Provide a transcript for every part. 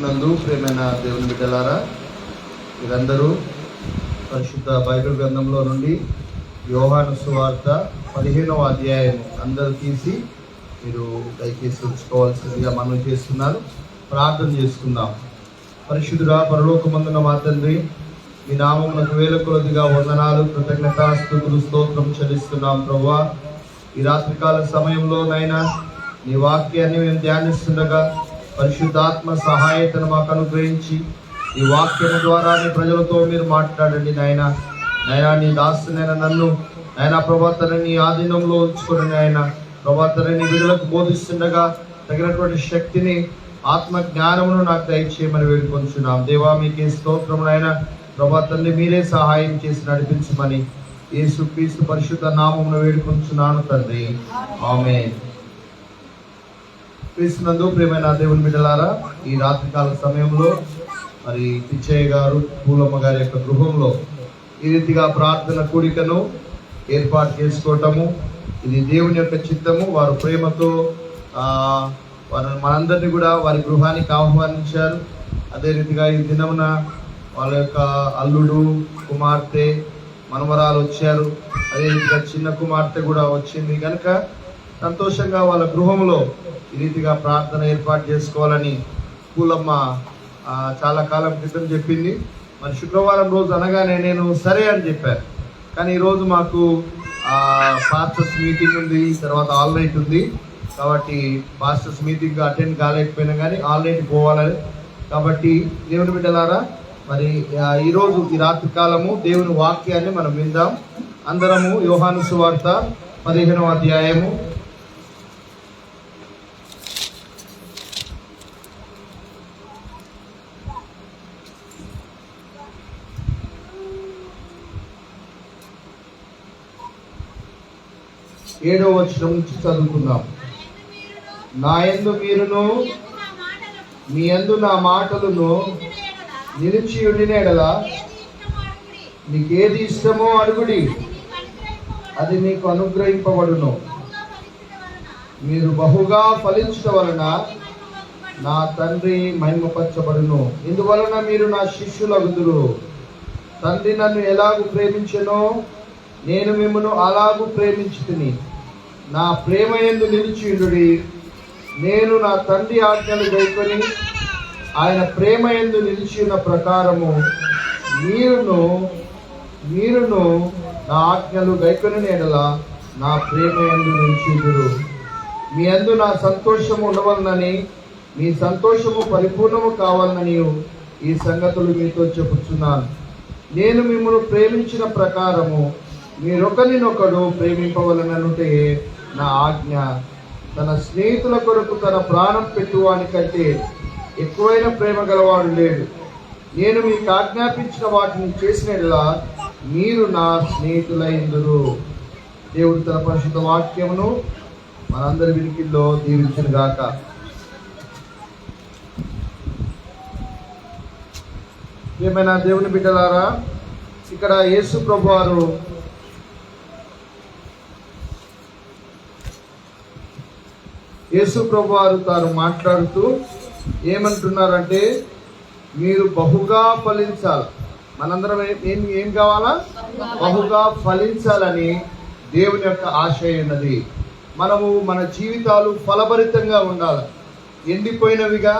క్రీస్తునందు ప్రియమైన దేవుని బిడ్డలారా, మీరందరూ పరిశుద్ధ బైబిల్ గ్రంథంలో నుండి యోహాను సువార్త 15వ అధ్యాయం అందరూ తీసి మీరు దయచేసి ఉంచుకోవాల్సిందిగా మనం చేస్తున్నాను. ప్రార్థన చేసుకుందాం. పరిశుద్ధుడా, పరలోకమందున మా తండ్రి, మీ నామమునకు వేల కొలదిగా వందనాలు, కృతజ్ఞతాస్తుతులు, స్తోత్రం చెల్లిస్తున్నాం. ప్రభువా, ఈ రాత్రికాల సమయంలో నైనా నీ వాక్యాన్ని మేము ధ్యానిస్తుండగా పరిశుద్ధాత్మ సహాయతను మాకు అనుగ్రహించి ఈ వాక్యం ద్వారా నీ ప్రజలతో మీరు మాట్లాడండి. నైనా నీ దాసునైనా నన్ను నైనా ప్రభాతని నీ ఆధీనంలో ఉంచుకుని నాయన ప్రభాతని విడుదలకు బోధిస్తుండగా తగినటువంటి శక్తిని, ఆత్మ జ్ఞానమును నాకు దయచేయమని వేడుకొంచున్నాం. దేవా, మీకే స్తోత్రమునైనా ప్రభాతని మీరే సహాయం చేసి నడిపించమని యేసుక్రీస్తు పరిశుద్ధ నామమును వేడుకొంచున్నాను తండ్రి, ఆమేన్. క్రీస్తునందు ప్రియమైన దేవుని బిడ్డలారా, ఈ రాత్రికాల సమయంలో మరి పిచ్చయ్య గారు, పూలమ్మ గారి యొక్క గృహంలో ఈ రీతిగా ప్రార్థన కూడికను ఏర్పాటు చేసుకోవటము ఇది దేవుని యొక్క చిత్తము. వారు ప్రేమతో మనందరినీ కూడా వారి గృహానికి ఆహ్వానించారు. అదే రీతిగా ఈ దినమున వాళ్ళ యొక్క అల్లుడు, కుమార్తె, మనవరాలు వచ్చారు. అదే రీతిగా చిన్న కుమార్తె కూడా వచ్చింది. కనుక సంతోషంగా వాళ్ళ గృహంలో ఈ రీతిగా ప్రార్థన ఏర్పాటు చేసుకోవాలని పూలమ్మ చాలా కాలం క్రితం చెప్పింది. మరి శుక్రవారం రోజు అనగానే నేను సరే అని చెప్పాను. కానీ ఈరోజు మాకు పాస్టర్స్ మీటింగ్ ఉంది, తర్వాత ఆల్ నైట్ ఉంది. కాబట్టి పాస్టర్స్ మీటింగ్ అటెండ్ కాలేకపోయినా కానీ ఆల్ నైట్ పోవాలని. కాబట్టి దేవుని బిడ్డలారా, మరి ఈరోజు ఈ రాత్రి కాలము దేవుని వాక్యాన్ని మనం విందాం. అందరము యోహాను సువార్త 15వ అధ్యాయము 7వ వచనం నుంచి చదువుకుందాం. నా యందు మీరును మీ యందు నా మాటలను నిలిచి ఉండిన ఎడల మీకేది ఇష్టమో అడుగుడి, అది మీకు అనుగ్రహింపబడును. మీరు బహుగా ఫలించడం వలన నా తండ్రి మహిమపరచబడును. ఇందువలన మీరు నా శిష్యులగుదురు. తండ్రి నన్ను ఎలాగూ ప్రేమించెనో నేను మిమ్మల్ని అలాగూ ప్రేమించుతిని. నా ప్రేమ యందు నిలిచియుండుడి. నేను నా తండ్రి ఆజ్ఞలు గైకొని ఆయన ప్రేమ యందు నిలిచి ఉన్న ప్రకారము మీరును నా ఆజ్ఞలు గైకొని ఎడల నా ప్రేమ యందు నిలిచియుండురు. మీ యందు నా సంతోషము ఉండవలనని, మీ సంతోషము పరిపూర్ణము కావాలని ఈ సంగతులు మీతో చెప్పుచున్నాను. నేను మిమ్మల్ని ప్రేమించిన ప్రకారము మీరొకరినొకడు ప్రేమింపవలననుటే నా ఆజ్ఞ. తన స్నేహితుల కొరకు తన ప్రాణం పెట్టువానికంటే ఎక్కువైన ప్రేమ గలవాడు లేడు. నేను మీకు ఆజ్ఞాపించిన వాటిని చేసినట్లా మీరు నా స్నేహితులైందురు. దేవుడు తన పరిశుద్ధ వాక్యమును మనందరి వినికిల్లో దీవించును గాక. ఏమైనా దేవుని బిడ్డలారా, ఇక్కడ యేసు ప్రభు వారు తాను మాట్లాడుతూ ఏమంటున్నారంటే, మీరు బహుగా ఫలించాలి. మనందరం ఏం కావాలా? బహుగా ఫలించాలని దేవుని యొక్క ఆశయం ఉన్నది. మనము మన జీవితాలు ఫలభరితంగా ఉండాలి. ఎండిపోయినవిగా,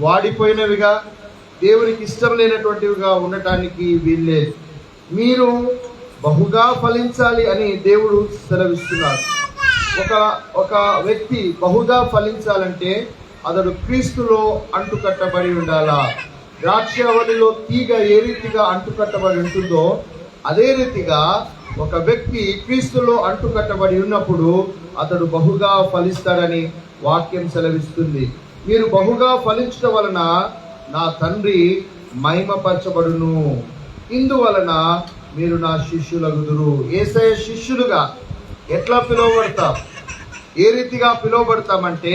వాడిపోయినవిగా, దేవునికి ఇష్టం లేనటువంటివిగా ఉండటానికి వీల్లేదు. మీరు బహుగా ఫలించాలి అని దేవుడు సెలవిస్తున్నాడు. ఒక వ్యక్తి బహుగా ఫలించాలంటే అతడు క్రీస్తులో అంటుకట్టబడి ఉండాలా. ద్రాక్షవల్లిలో తీగ ఏ రీతిగా అంటుకట్టబడి ఉంటుందో అదే రీతిగా ఒక వ్యక్తి క్రీస్తులో అంటుకట్టబడి ఉన్నప్పుడు అతడు బహుగా ఫలిస్తాడని వాక్యం సెలవిస్తుంది. మీరు బహుగా ఫలించడం వలన నా తండ్రి మహిమపరచబడును. ఇందువలన మీరు నా శిష్యులగుదురు. యేసయ్య శిష్యులుగా ఎట్లా పిలువబడతాం? ఏ రీతిగా పిలువబడతామంటే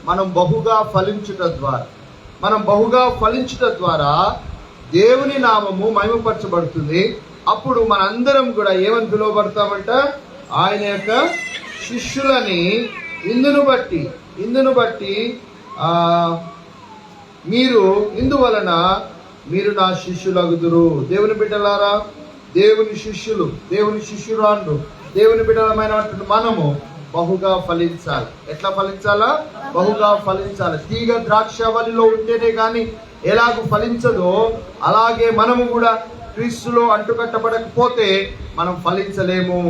మనం బహుగా ఫలించుట ద్వారా దేవుని నామము మహిమపరచబడుతుంది. అప్పుడు మనందరం కూడా ఏమని పిలువబడతామంట? ఆయన యొక్క శిష్యులని. ఇందును బట్టి ఇందువలన మీరు నా శిష్యులగుదురు. దేవుని బిడ్డలారా, దేవుని శిష్యులు, దేవుని శిష్యురాండ్రు, దేవుని బిడ్డలమైనటువంటి మనము బహుగా ఫలించాలి. ఎట్లా ఫలించాలా? బహుగా ఫలించాలి. తీగ ద్రాక్షవల్లిలో ఉంటేనే కానీ ఎలాగూ ఫలించదో అలాగే మనము కూడా క్రీస్తులో అంటుకట్టబడకపోతే మనం ఫలించలేము.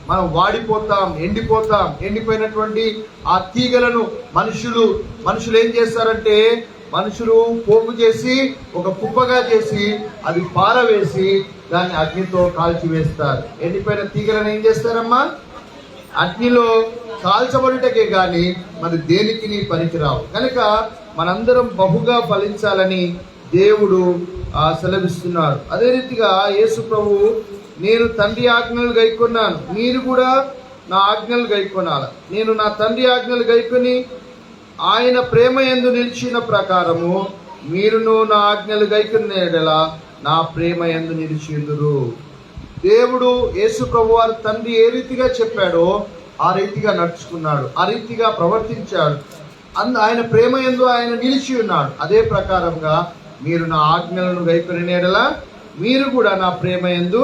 మనం వాడిపోతాం, ఎండిపోతాం. ఎండిపోయినటువంటి ఆ తీగలను మనుషులు ఏం చేస్తారంటే, మనుషులు పోగు చేసి ఒక కుప్పగా చేసి అది పారవేసి దాన్ని అగ్నితో కాల్చివేస్తారు. ఎండిపోయిన తీగలను ఏం చేస్తారమ్మా? అగ్నిలో కాల్చబడుటకే గాని మరి దేనికి పనికిరావు. కనుక మనందరం బహుగా ఫలించాలని దేవుడు సెలవిస్తున్నాడు. అదే రీతిగా యేసు ప్రభు, నేను తండ్రి ఆజ్ఞలు గైకొన్నాను, మీరు కూడా నా ఆజ్ఞలు గైకొనాలి. నేను నా తండ్రి ఆజ్ఞలు గైకొని ఆయన ప్రేమ యందు నిలిచిన ప్రకారము మీరును నా ఆజ్ఞలు గైకొనేలా నా ప్రేమ యందు నిలిచిందురు. దేవుడు యేసు ప్రభు వారి తండ్రి ఏ రీతిగా చెప్పాడో ఆ రీతిగా నడుచుకున్నాడు, ఆ రీతిగా ప్రవర్తించాడు. ఆయన ప్రేమ యందు ఆయన నిలిచి ఉన్నాడు. అదే ప్రకారంగా మీరు నా ఆజ్ఞలను గైకొనేలా మీరు కూడా నా ప్రేమ యందు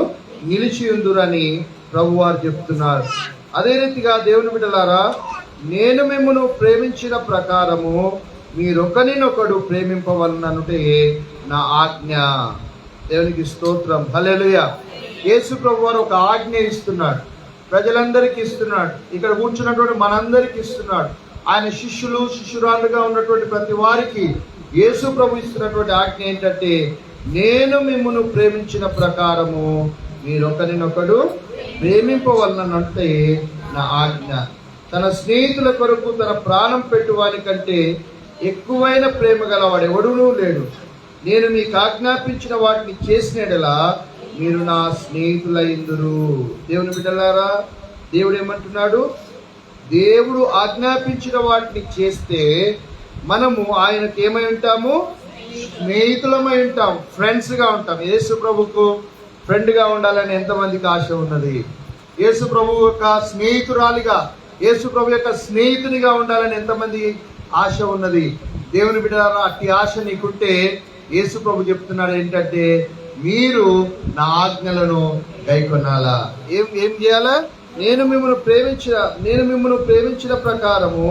నిలిచి ఉందురని ప్రభు వారు చెప్తున్నారు. అదే రీతిగా దేవుని బిడ్డలారా, నేను మిమ్మును ప్రేమించిన ప్రకారము మీరొకరినొకడు ప్రేమింపవలననుటే నా ఆజ్ఞ. దేవునికి స్తోత్రం, హల్లెలూయా. యేసు ప్రభు వారు ఒక ఆజ్ఞ ఇస్తున్నాడు, ప్రజలందరికీ ఇస్తున్నాడు, ఇక్కడ కూర్చున్నటువంటి మనందరికీ ఇస్తున్నాడు. ఆయన శిష్యురాలుగా ఉన్నటువంటి ప్రతి వారికి యేసు ప్రభు ఇస్తున్నటువంటి ఆజ్ఞ ఏంటంటే, నేను మిమ్మును ప్రేమించిన ప్రకారము మీరొకరినొకడు ప్రేమింపవలనంటే నా ఆజ్ఞ. తన స్నేహితుల కొరకు తన ప్రాణం పెట్టువాని కంటే ఎక్కువైన ప్రేమ గలవాడు ఎవడునూ లేడు. నేను మీకు ఆజ్ఞాపించిన వాటిని చేసినడలా మీరు నా స్నేహితులైందురు. దేవుని బిడ్డలారా, దేవుడు ఏమంటున్నాడు? దేవుడు ఆజ్ఞాపించిన వాటిని చేస్తే మనము ఆయనకి ఏమై ఉంటాము? స్నేహితులమై ఉంటాం, ఫ్రెండ్స్గా ఉంటాం. యేసు ప్రభుకు ఫ్రెండ్గా ఉండాలని ఎంతమందికి ఆశ ఉన్నది? యేసు ప్రభు యొక్క స్నేహితురాలిగా, యేసు ప్రభు యొక్క స్నేహితునిగా ఉండాలని ఎంతమంది ఆశ ఉన్నది? దేవుని బిడ్డలారా, అట్టి ఆశ నీకుంటే యేసు ప్రభు చెప్తున్నాడు ఏంటంటే, మీరు నా ఆజ్ఞలను గైకొనాలా. ఏం చేయాలా? నేను మిమ్మల్ని ప్రేమించిన ప్రకారము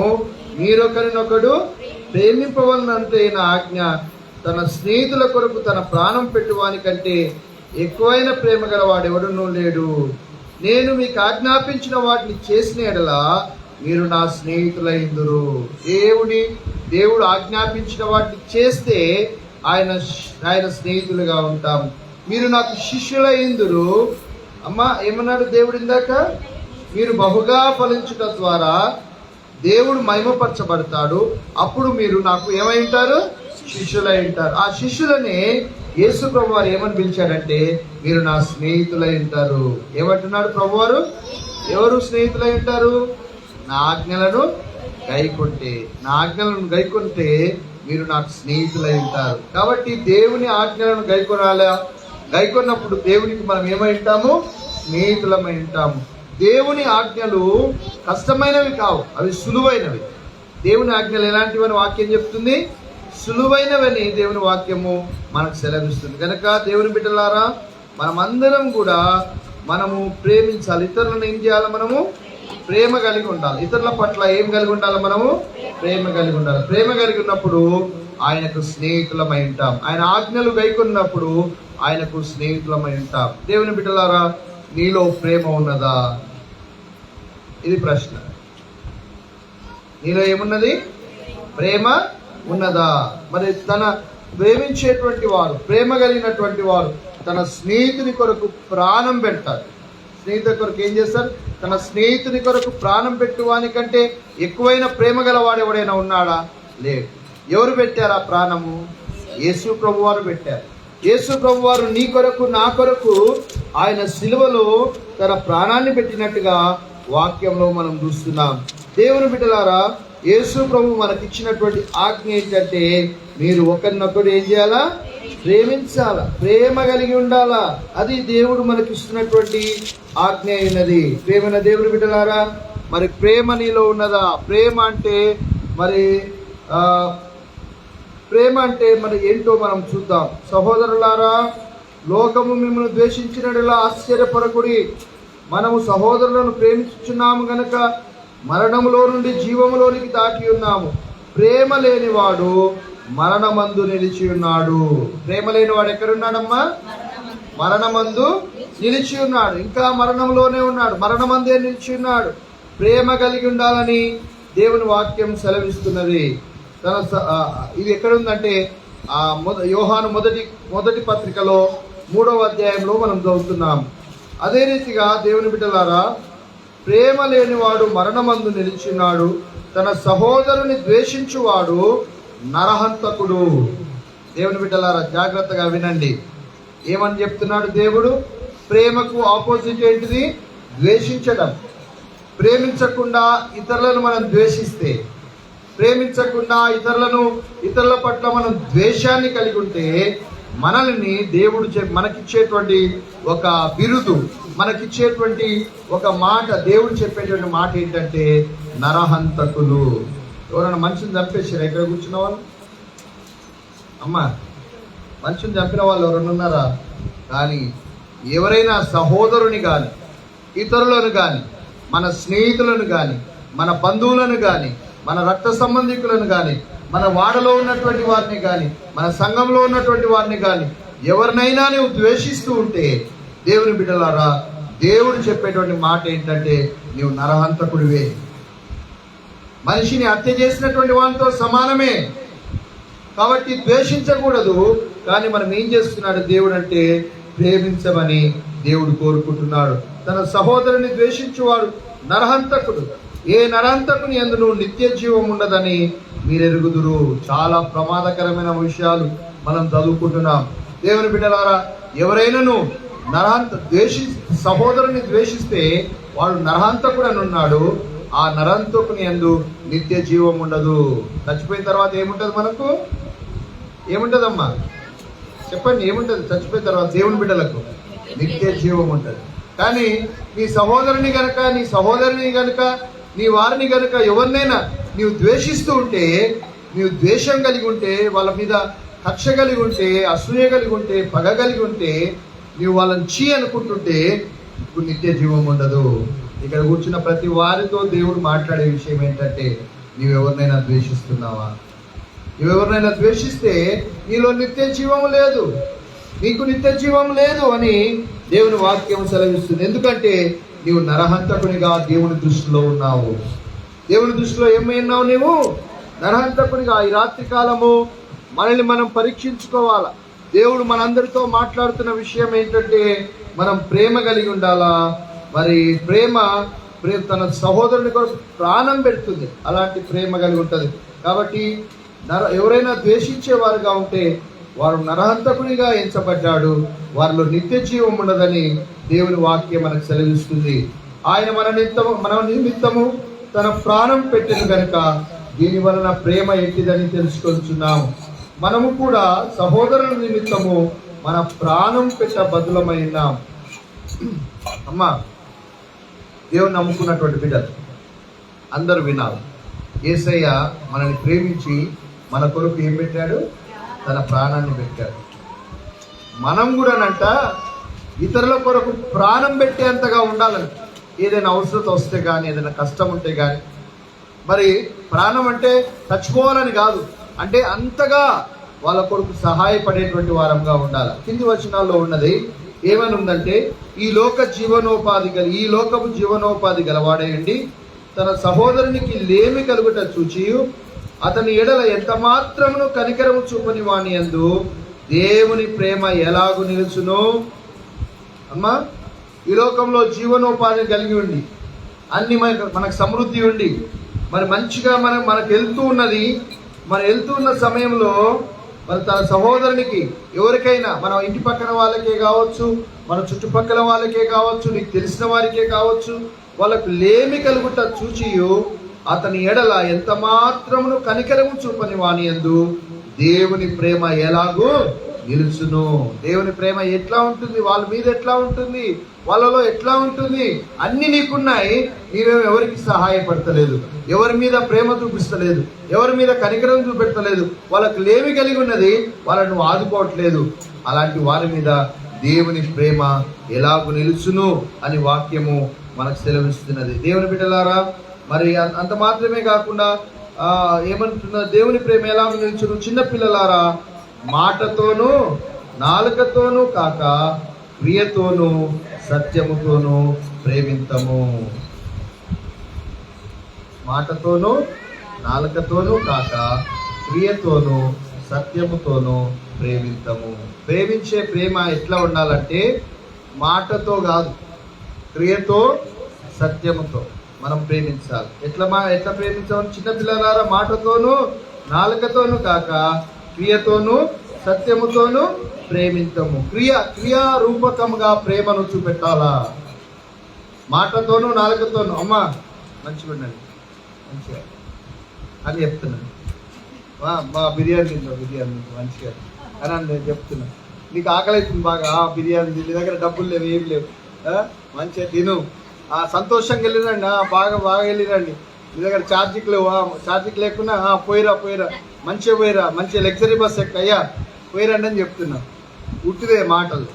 మీరొకరినొకడు ప్రేమింపవలనంటే నా ఆజ్ఞ. తన స్నేహితుల కొరకు తన ప్రాణం పెట్టువాని కంటే ఎక్కువైన ప్రేమ గలవాడు ఎవడునూ లేడు. నేను మీకు ఆజ్ఞాపించిన వాటిని చేసిన ఎడల మీరు నా స్నేహితులైందురు. దేవుడు ఆజ్ఞాపించిన వాటిని చేస్తే ఆయన స్నేహితులుగా ఉంటాం. మీరు నాకు శిష్యులైందురు. అమ్మా, ఏమన్నాడు దేవుడు ఇందాక? మీరు బహుగా ఫలించుట ద్వారా దేవుడు మహిమపరచబడతాడు. అప్పుడు మీరు నాకు ఏమై ఉంటారు? శిష్యులై ఉంటారు. ఆ శిష్యులని యేసు ప్రభు వారు ఏమని పిలిచాడంటే, మీరు నా స్నేహితులై ఉంటారు. ఏమంటున్నాడు ప్రభు వారు? ఎవరు స్నేహితులై ఉంటారు? నా ఆజ్ఞలను గైకొంటే మీరు నాకు స్నేహితులై ఉంటారు. కాబట్టి దేవుని ఆజ్ఞలను గైకొన్నప్పుడు దేవునికి మనం ఏమై ఉంటాము? స్నేహితులమై ఉంటాము. దేవుని ఆజ్ఞలు కష్టమైనవి కావు, అవి సులువైనవి. దేవుని ఆజ్ఞలు ఎలాంటివని వాక్యం చెప్తుంది? సులువైనవని దేవుని వాక్యము మనకు సెలవిస్తుంది. కనుక దేవుని బిడ్డలారా, మనమందరం కూడా మనము ప్రేమించాలి. ఇతరులను ఏం చేయాలి? మనము ప్రేమ కలిగి ఉండాలి. ఇతరుల పట్ల ఏం కలిగి ఉండాలి? మనము ప్రేమ కలిగి ఉండాలి. ప్రేమ కలిగి ఉన్నప్పుడు ఆయనకు స్నేహితులమై ఉంటాం. ఆయన ఆజ్ఞలు గైకొన్నప్పుడు ఆయనకు స్నేహితులమై ఉంటాం. దేవుని బిడ్డలారా, నీలో ప్రేమ ఉన్నదా? ఇది ప్రశ్న. నీలో ఏమున్నది? ప్రేమ ఉన్నదా? మరి తన ప్రేమించేటువంటి వారు, ప్రేమ కలిగినటువంటి వారు తన స్నేహితుని కొరకు ప్రాణం పెడతారు. స్నేహితుడి కొరకు ఏం చేస్తారు? తన స్నేహితుని కొరకు ప్రాణం పెట్టువాని కంటే ఎక్కువైన ప్రేమ గలవాడు ఎవడైనా ఉన్నాడా? లేడు. ఎవరు పెట్టారు ఆ ప్రాణము? యేసు ప్రభు వారు పెట్టారు. యేసు ప్రభు వారు నీ కొరకు, నా కొరకు ఆయన సిలువలో తన ప్రాణాన్ని పెట్టినట్టుగా వాక్యంలో మనం చూస్తున్నాం. దేవుని బిడ్డలారా, యేసు ప్రభు మనకిచ్చినటువంటి ఆజ్ఞ ఏంటంటే, మీరు ఒకరినొకరు ఏం చేయాలా? ప్రేమించాలా, ప్రేమ కలిగి ఉండాలా. అది దేవుడు మనకిస్తున్నటువంటి ఆజ్ఞ అయినది. ప్రేమ దేవుని బిడ్డలారా, మరి ప్రేమ నీలో ఉన్నదా? ప్రేమ అంటే మరి ప్రేమ అంటే మరి ఏంటో మనం చూద్దాం. సహోదరులారా, లోకము మిమ్మల్ని ద్వేషించినట్లా ఆశ్చర్యపడకుడి. మనము సహోదరులను ప్రేమించుచున్నాము గనక మరణములో నుండి జీవములోనికి దాటి ఉన్నాము. ప్రేమ లేనివాడు మరణమందు నిలిచి ఉన్నాడు. ప్రేమ లేనివాడు ఎక్కడున్నాడమ్మా? మరణమందు నిలిచి ఉన్నాడు. ఇంకా మరణంలోనే ఉన్నాడు, మరణమందే నిలిచి ఉన్నాడు. ప్రేమ కలిగి ఉండాలని దేవుని వాక్యం సెలవిస్తున్నది. ఇది ఎక్కడుందంటే యోహాను మొదటి పత్రికలో 3వ అధ్యాయంలో మనం చదువుతున్నాం. అదే రీతిగా దేవుని బిడ్డలారా, ప్రేమ లేనివాడు మరణమందు నిలిచినాడు. తన సహోదరుని ద్వేషించువాడు నరహంతకుడు. దేవుని బిడ్డలారా, జాగ్రత్తగా వినండి. ఏమని చెప్తున్నాడు దేవుడు? ప్రేమకు ఆపోజిట్ ఏంటిది? ద్వేషించడం. ప్రేమించకుండా ఇతరులను మనం ద్వేషిస్తే, ప్రేమించకుండా ఇతరుల పట్ల మనం ద్వేషాన్ని కలిగి ఉంటే మనల్ని దేవుడు మనకిచ్చేటువంటి ఒక బిరుదు, మనకిచ్చేటువంటి ఒక మాట, దేవుడు చెప్పేటువంటి మాట ఏంటంటే నరహంతకులు. ఎవరైనా మనిషిని చంపేసారా? ఇక్కడ కూర్చున్న వాళ్ళు అమ్మా, మనిషిని చంపిన వాళ్ళు ఎవరైనా ఉన్నారా? కానీ ఎవరైనా సహోదరుని కానీ, ఇతరులను కానీ, మన స్నేహితులను కానీ, మన బంధువులను కానీ, మన రక్త సంబంధికులను కానీ, మన వాడలో ఉన్నటువంటి వారిని కానీ, మన సంఘంలో ఉన్నటువంటి వారిని కానీ, ఎవరినైనా నువ్వు ద్వేషిస్తూ ఉంటే దేవుని బిడ్డలారా, దేవుడు చెప్పేటువంటి మాట ఏంటంటే నీవు నరహంతకుడివే. మనిషిని హత్య చేసినటువంటి వానితో సమానమే. కాబట్టి ద్వేషించకూడదు. కానీ మనం ఏం చేస్తున్నాడు దేవుడు అంటే ప్రేమించమని దేవుడు కోరుకుంటున్నాడు. తన సహోదరుని ద్వేషించువాడు నరహంతకుడు. ఏ నరహంతకుని యందు నువ్వు నిత్య జీవం ఉండదని మీరెరుగుదురు. చాలా ప్రమాదకరమైన విషయాలు మనం చదువుకుంటున్నాం. దేవుని బిడ్డలారా, ఎవరైనాను సహోదరుని ద్వేషిస్తే వాడు నరహంతకుడు అని ఉన్నాడు. ఆ నరహంతకుని యందు నిత్య జీవం ఉండదు. చచ్చిపోయిన తర్వాత ఏముంటది? మనకు ఏముంటదమ్మా? చెప్పండి, ఏముంటది చచ్చిపోయిన తర్వాత? దేవుని బిడ్డలకు నిత్య జీవం ఉంటుంది. కానీ నీ సహోదరుని గనక, నీ సహోదరుని గనక, నీ వారిని గనక ఎవరినైనా నీవు ద్వేషిస్తూ ఉంటే, నీవు ద్వేషం కలిగి ఉంటే, వాళ్ళ మీద కక్ష కలిగి ఉంటే, అసూయ కలిగి ఉంటే, పగ కలిగి ఉంటే, నీవు వాళ్ళని చీ అనుకుంటుంటే ఇప్పుడు నిత్య జీవం ఉండదు. ఇక్కడ కూర్చున్న ప్రతి వారితో దేవుడు మాట్లాడే విషయం ఏంటంటే నీవెవరినైనా ద్వేషిస్తున్నావా? నువ్వెవరినైనా ద్వేషిస్తే నీలో నిత్య జీవం లేదు, నీకు నిత్య జీవం లేదు అని దేవుని వాక్యం సెలవిస్తుంది. ఎందుకంటే నీవు నరహంతకునిగా దేవుని దృష్టిలో ఉన్నావు. దేవుని దృష్టిలో ఏమైనావు? నీవు నరహంతకునిగా. ఈ రాత్రి కాలము మనల్ని మనం పరీక్షించుకోవాలా. దేవుడు మనందరితో మాట్లాడుతున్న విషయం ఏంటంటే మనం ప్రేమ కలిగి ఉండాలా. మరి ప్రేమ తన సహోదరుని కొరకు ప్రాణం పెడుతుంది. అలాంటి ప్రేమ కలిగి ఉంటుంది. కాబట్టి ఎవరైనా ద్వేషించేవారుగా ఉంటే వారు నరహంతకునిగా ఎంచబడ్డాడు, వారిలో నిత్య జీవం ఉండదని దేవుని వాక్యం మనకు సెలవిస్తుంది. ఆయన మన నిమిత్తము తన ప్రాణం పెట్టిన కనుక దీని వలన ప్రేమ ఎట్టిదని తెలుసుకొచ్చున్నాము. మనము కూడా సహోదరుల నిమిత్తము మన ప్రాణం పెట్ట బదులమై ఉన్నాం. అమ్మా, దేవుని నమ్ముకున్నటువంటి బిడ్డలు అందరూ వినాలి. యేసయ్య మనల్ని ప్రేమించి మన కొరకు ఏం పెట్టాడు? తన ప్రాణాన్ని పెట్టాడు. మనం కూడానంట ఇతరుల కొరకు ప్రాణం పెట్టేంతగా ఉండాలంట. ఏదైనా అవసరత వస్తే కానీ, ఏదైనా కష్టం ఉంటే కానీ, మరి ప్రాణం అంటే చచ్చిపోవాలని కాదు, అంటే అంతగా వాళ్ళ కొరకు సహాయపడేటువంటి వారంగా ఉండాలి. కింది వచనాల్లో ఉన్నది ఏమని ఉందంటే ఈ లోకపు జీవనోపాధి గలవాడేయండి తన సహోదరునికి లేమి కలుగుట చూచియు అతని ఎడల ఎంత మాత్రమును కనికరము చూపని వాని యందు దేవుని ప్రేమ ఎలాగు నిలుచును? అమ్మా, ఈ లోకంలో జీవనోపాధిని కలిగి ఉండి అన్ని మనకు సమృద్ధి ఉండి మరి మంచిగా మనకు వెళ్తూ ఉన్నది. మనం వెళ్తూ ఉన్న సమయంలో మరి తన సహోదరునికి ఎవరికైనా, మన ఇంటి పక్కన వాళ్ళకే కావచ్చు, మన చుట్టుపక్కల వాళ్ళకే కావచ్చు, నీకు తెలిసిన వారికే కావచ్చు, వాళ్ళకు లేమి కలుగుట చూచియు అతని ఎడల ఎంత మాత్రమును కనికరము చూపని వాని యందు దేవుని ప్రేమ ఎలాగూ నిలుచును. దేవుని ప్రేమ ఎట్లా ఉంటుంది, వాళ్ళ మీద ఎట్లా ఉంటుంది, వాళ్ళలో ఎట్లా ఉంటుంది, అన్ని నీకున్నాయి. నీవేమో ఎవరికి సహాయపడతలేదు, ఎవరి మీద ప్రేమ చూపిస్తలేదు, ఎవరి మీద కనికరం చూపెడతలేదు, వాళ్ళకు లేమి కలిగి ఉన్నది, వాళ్ళను ఆదుకోవట్లేదు. అలాంటి వారి మీద దేవుని ప్రేమ ఎలాగూ నిలుచును అని వాక్యము మనకు సెలవిస్తున్నది. దేవుని బిడ్డలారా, మరి అంత మాత్రమే కాకుండా ఏమంటున్నా, దేవుని ప్రేమ ఎలాగూ నిలుచును, చిన్నపిల్లలారా మాటతోనూ నాలుకతోనూ కాక క్రియతోనూ సత్యముతోనూ ప్రేమింతము. మాటతోనూ నాలుకతోనూ కాక క్రియతోనూ సత్యముతోనూ ప్రేమింతము. ప్రేమించే ప్రేమ ఎట్లా ఉండాలంటే మాటతో కాదు, క్రియతో సత్యముతో మనం ప్రేమించాలి. ఎట్లా ప్రేమించాలి? చిన్నపిల్లలారా మాటతోనూ నాలుకతోనూ కాక క్రియతోనూ సత్యముతోనూ ప్రేమించము. క్రియారూపకంగా ప్రేమను చూపెట్టాలా. మాటతోనూ నాలుకతోనూ అమ్మా మంచిగా ఉండండి, మంచిగా అని చెప్తున్నాను. మా బిర్యానీ మంచిగా అని నేను చెప్తున్నా. నీకు ఆకలి అవుతుంది బాగా, బిర్యానీ నీ దగ్గర డబ్బులు లేవు, ఏం లేవు, మంచిగా తిను, సంతోషంగా వెళ్ళిరండి, బాగా వెళ్ళిరండి. మీ దగ్గర ఛార్జీకి లేవు, ఛార్జీకి లేకున్నా పోయిరా మంచిగా పోయిరా, మంచిగా లగ్జరీ బస్ అయ్యా పోయిరండి అని చెప్తున్నా. ఉట్టిదే మాటలు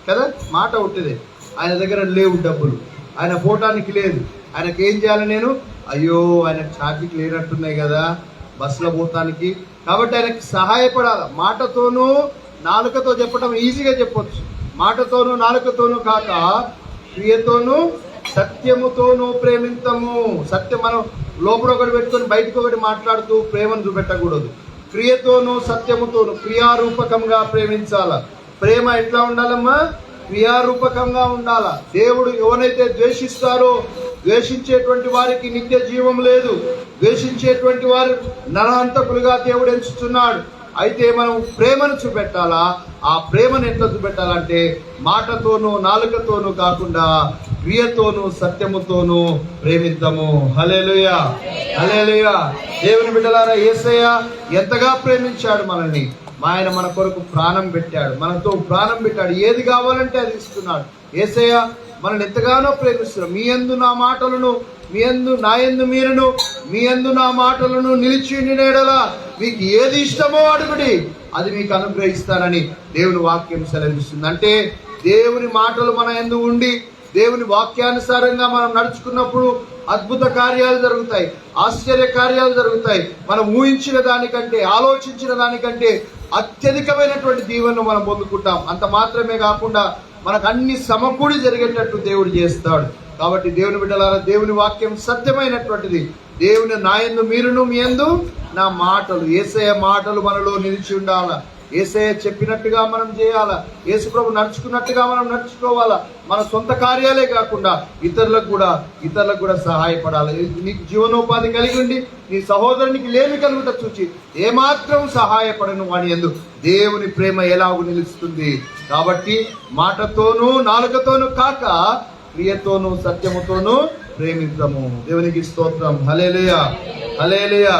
కదా, మాట ఉట్టిదే. ఆయన దగ్గర లేవు డబ్బులు, ఆయన పోవటానికి లేదు. ఆయనకి ఏం చేయాలి నేను? అయ్యో ఆయన ఛార్జీకి లేనట్టున్నాయి కదా బస్సులో పోతానికి, కాబట్టి ఆయనకి సహాయపడాలి. మాటతోనూ నాలుకతో చెప్పడం ఈజీగా చెప్పొచ్చు. మాటతోనూ నాలుకతోనూ కాక క్రియతోనూ సత్యముతోనూ ప్రేమించము. సత్యం మనం లోపల ఒకటి పెట్టుకొని బయటకు ఒకటి మాట్లాడుతూ ప్రేమను చూపెట్టకూడదు. క్రియతోనూ సత్యముతోనూ క్రియారూపకంగా ప్రేమించాల. ప్రేమ ఎట్లా ఉండాలమ్మా? క్రియారూపకంగా ఉండాల. దేవుడు ఎవరైతే ద్వేషిస్తారో, ద్వేషించేటువంటి వారికి నిత్య జీవం లేదు, ద్వేషించేటువంటి వారు నరహంతకులుగా దేవుడు ఎంచుతున్నాడు. అయితే మనం ప్రేమను చూపెట్టాలా. ఆ ప్రేమను ఎట్లా చూపెట్టాలంటే మాటతోనూ నాలుకతోనూ కాకుండా క్రియతోనూ సత్యముతోనూ ప్రేమిద్దాము. హల్లెలూయా, హల్లెలూయా. దేవుని బిడ్డలారా, యేసయ్య ఎంతగా ప్రేమించాడు మనల్ని. ఆయన మన కొరకు ప్రాణం పెట్టాడు, మనతో ప్రాణం పెట్టాడు. ఏది కావాలంటే అది ఇస్తున్నాడు. యేసయ్య మనల్ని ఎంతగానో ప్రేమిస్తున్నాడు. మీ యందు నా మాటలను, మీ యందు నా యందు మీరును, మీ యందు నా మాటలను నిలిచి ఉండేలా మీకు ఏది ఇష్టమో అడుగుడి, అది మీకు అనుగ్రహిస్తానని దేవుని వాక్యం సెలవిస్తుంది. అంటే దేవుని మాటలు మన యందు ఉండి దేవుని వాక్యానుసారంగా మనం నడుచుకున్నప్పుడు అద్భుత కార్యాలు జరుగుతాయి, ఆశ్చర్య కార్యాలు జరుగుతాయి. మనం ఊహించిన దానికంటే, ఆలోచించిన దానికంటే అత్యధికమైనటువంటి దీవెనను మనం పొందుకుంటాం. అంత మాత్రమే కాకుండా మనకు అన్ని సమకూడి జరిగేటట్టు దేవుడు చేస్తాడు. కాబట్టి దేవుని బిడ్డలారా, దేవుని వాక్యం సత్యమైనటువంటిది. దేవుని నా యందు మీరును, మీ యందు నా మాటలు. యేసయ్య మాటలు మనలో నిలిచి ఉండాలా. యేసయ్య చెప్పినట్టుగా మనం చేయాలా. యేసు ప్రభు నడుచుకున్నట్టుగా మనం నడుచుకోవాలా. మన సొంత కార్యాలే కాకుండా ఇతరులకు కూడా సహాయపడాలి. నీకు జీవనోపాధి కలిగి ఉండి నీ సహోదరునికి లేమి కలుగుట చూచి ఏమాత్రం సహాయపడను వాని యందు దేవుని ప్రేమ ఎలాగూ నిలుస్తుంది. కాబట్టి మాటతోనూ నాలుకతోనూ కాక క్రియతోనూ సత్యముతోనూ ప్రేమిద్దాము. దేవునికి స్తోత్రం. హల్లెలూయా, హల్లెలూయా.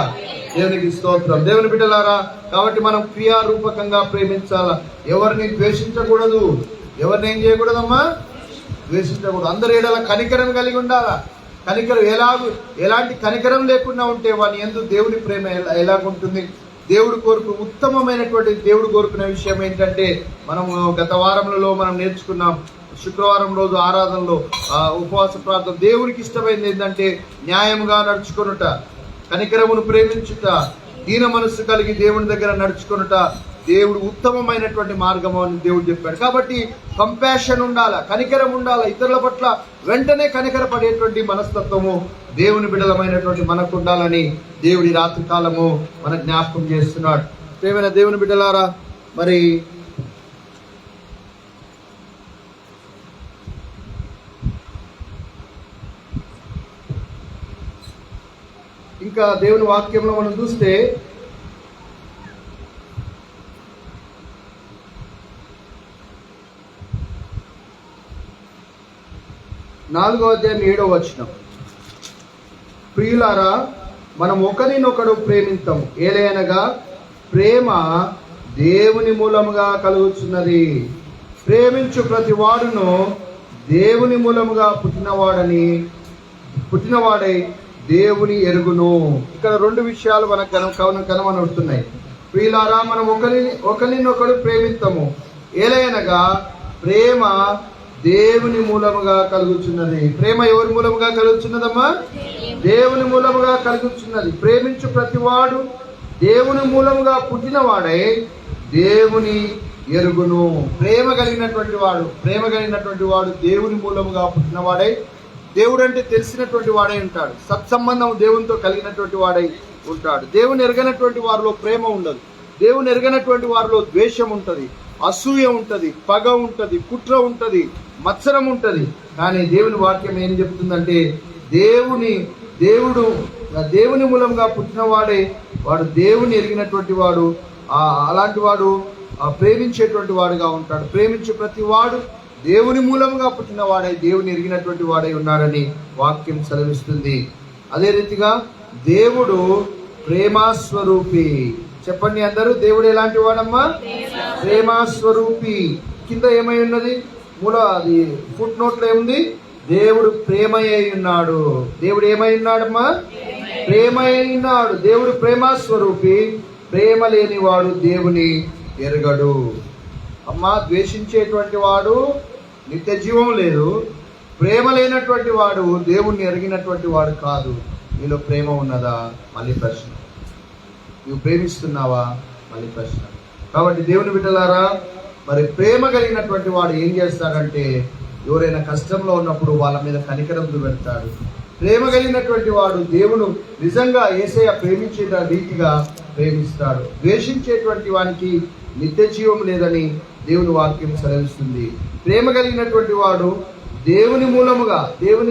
దేవునికి స్తోత్రం. దేవుని బిడ్డలారా, కాబట్టి మనం క్రియారూపకంగా ప్రేమించాలా. ఎవరిని ద్వేషించకూడదు. ఎవరిని ఏం చేయకూడదమ్మా? ద్వేషించకూడదు. అందరి ఎడల కనికరం కలిగి ఉండాలా. కనికరం ఎలాంటి కనికరం లేకుండా ఉంటే వాని యందు దేవుని ప్రేమ ఎలాగుంటుంది? దేవుడు కోరుకు ఉత్తమమైనటువంటి దేవుడు కోరుకునే విషయం ఏంటంటే, మనం గత వారంలో మనం నేర్చుకున్నాం. శుక్రవారం రోజు ఆరాధనలో ఉపవాస ప్రార్థన దేవునికి ఇష్టమైనది ఏంటంటే న్యాయముగా నడుచుకొనుట, కనికరమును ప్రేమించుట, దీన మనస్సు కలిగి దేవుని దగ్గర నడుచుకొనుట దేవుడు ఉత్తమమైనటువంటి మార్గము అని దేవుడు చెప్పాడు. కాబట్టి కంపాషన్ ఉండాల, కనికరం ఉండాల. ఇతరుల పట్ల వెంటనే కనికరపడేటువంటి మనస్తత్వము దేవుని బిడ్డలమైనటువంటి మనకు ఉండాలని దేవుడి రాత్రి కాలము మన జ్ఞాపకం చేస్తున్నాడు. ప్రియమైన దేవుని బిడ్డలారా, మరి ఇంకా దేవుని వాక్యంలో మనం చూస్తే 4వ అధ్యాయం 7వ వచనం, ప్రియులారా మనం ఒకరినొకడు ప్రేమించము, ఏలయనగా ప్రేమ దేవుని మూలముగా కలుగుచున్నది. ప్రేమించు ప్రతి వాడును దేవుని మూలముగా పుట్టినవాడై దేవుని ఎరుగును. ఇక్కడ రెండు విషయాలు మనకు కనబడుతున్నాయి. ప్రియులారా, మనం ఒకరినొకరు ప్రేమిస్తాము. ఏలయనగా ప్రేమ దేవుని మూలముగా కలుగుచున్నది. ప్రేమ ఎవరి మూలముగా కలుగుచున్నదమ్మా? దేవుని మూలముగా కలుగుచున్నది. ప్రేమించు ప్రతివాడు దేవుని మూలముగా పుట్టినవాడై దేవుని ఎరుగును. ప్రేమ కలిగినటువంటి వాడు దేవుని మూలముగా పుట్టినవాడై, దేవుడు అంటే తెలిసినటువంటి వాడై ఉంటాడు. సత్సంబంధం దేవునితో కలిగినటువంటి వాడై ఉంటాడు. దేవుని ఎరగనటువంటి వారిలో ప్రేమ ఉండదు. దేవుని ఎరగనటువంటి వారిలో ద్వేషం ఉంటది, అసూయ ఉంటది, పగ ఉంటది, కుట్ర ఉంటది, మత్సరం ఉంటది. కానీ దేవుని వాక్యం ఏం చెప్తుందంటే, దేవుని మూలంగా పుట్టినవాడే వాడు దేవుని ఎరిగినటువంటి వాడు. అలాంటి వాడు ప్రేమించేటువంటి వాడుగా ఉంటాడు. ప్రేమించే ప్రతి వాడు దేవుని మూలంగా పుట్టిన వాడై దేవుని ఎరిగినటువంటి వాడై ఉన్నాడని వాక్యం సెలవిస్తుంది. అదే రీతిగా దేవుడు ప్రేమాస్వరూపి. చెప్పండి అందరూ, దేవుడు ఎలాంటి వాడమ్మా? ప్రేమాస్వరూపి. కింద ఏమై ఉన్నది? అది ఫుట్ నోట్లో ఏముంది? దేవుడు ప్రేమయ్య ఉన్నాడు. దేవుడు ఏమై ఉన్నాడమ్మా? ప్రేమయ్య ఉన్నాడు. దేవుడు ప్రేమాస్వరూపి. ప్రేమ లేనివాడు దేవుని ఎరగడు. అమ్మా, ద్వేషించేటువంటి వాడు నిత్య జీవం లేదు. ప్రేమ లేనటువంటి వాడు దేవుణ్ణి ఎరిగినటువంటి వాడు కాదు. నీలో ప్రేమ ఉన్నదా? మళ్ళీ ప్రశ్న. నువ్వు ప్రేమిస్తున్నావా? మళ్ళీ ప్రశ్న. కాబట్టి దేవుని బిడ్డలారా, మరి ప్రేమ కలిగినటువంటి వాడు ఏం చేస్తాడంటే, ఎవరైనా కష్టంలో ఉన్నప్పుడు వాళ్ళ మీద కనికరం చూపెడతాడు. ప్రేమ కలిగినటువంటి వాడు దేవుడు నిజంగా యేసయ్య ప్రేమించే రీతిగా ప్రేమిస్తాడు. ద్వేషించేటువంటి వానికి నిత్య జీవం లేదని దేవుని వాక్యం సెలవిస్తుంది. ప్రేమ కలిగినటువంటి వాడు దేవుని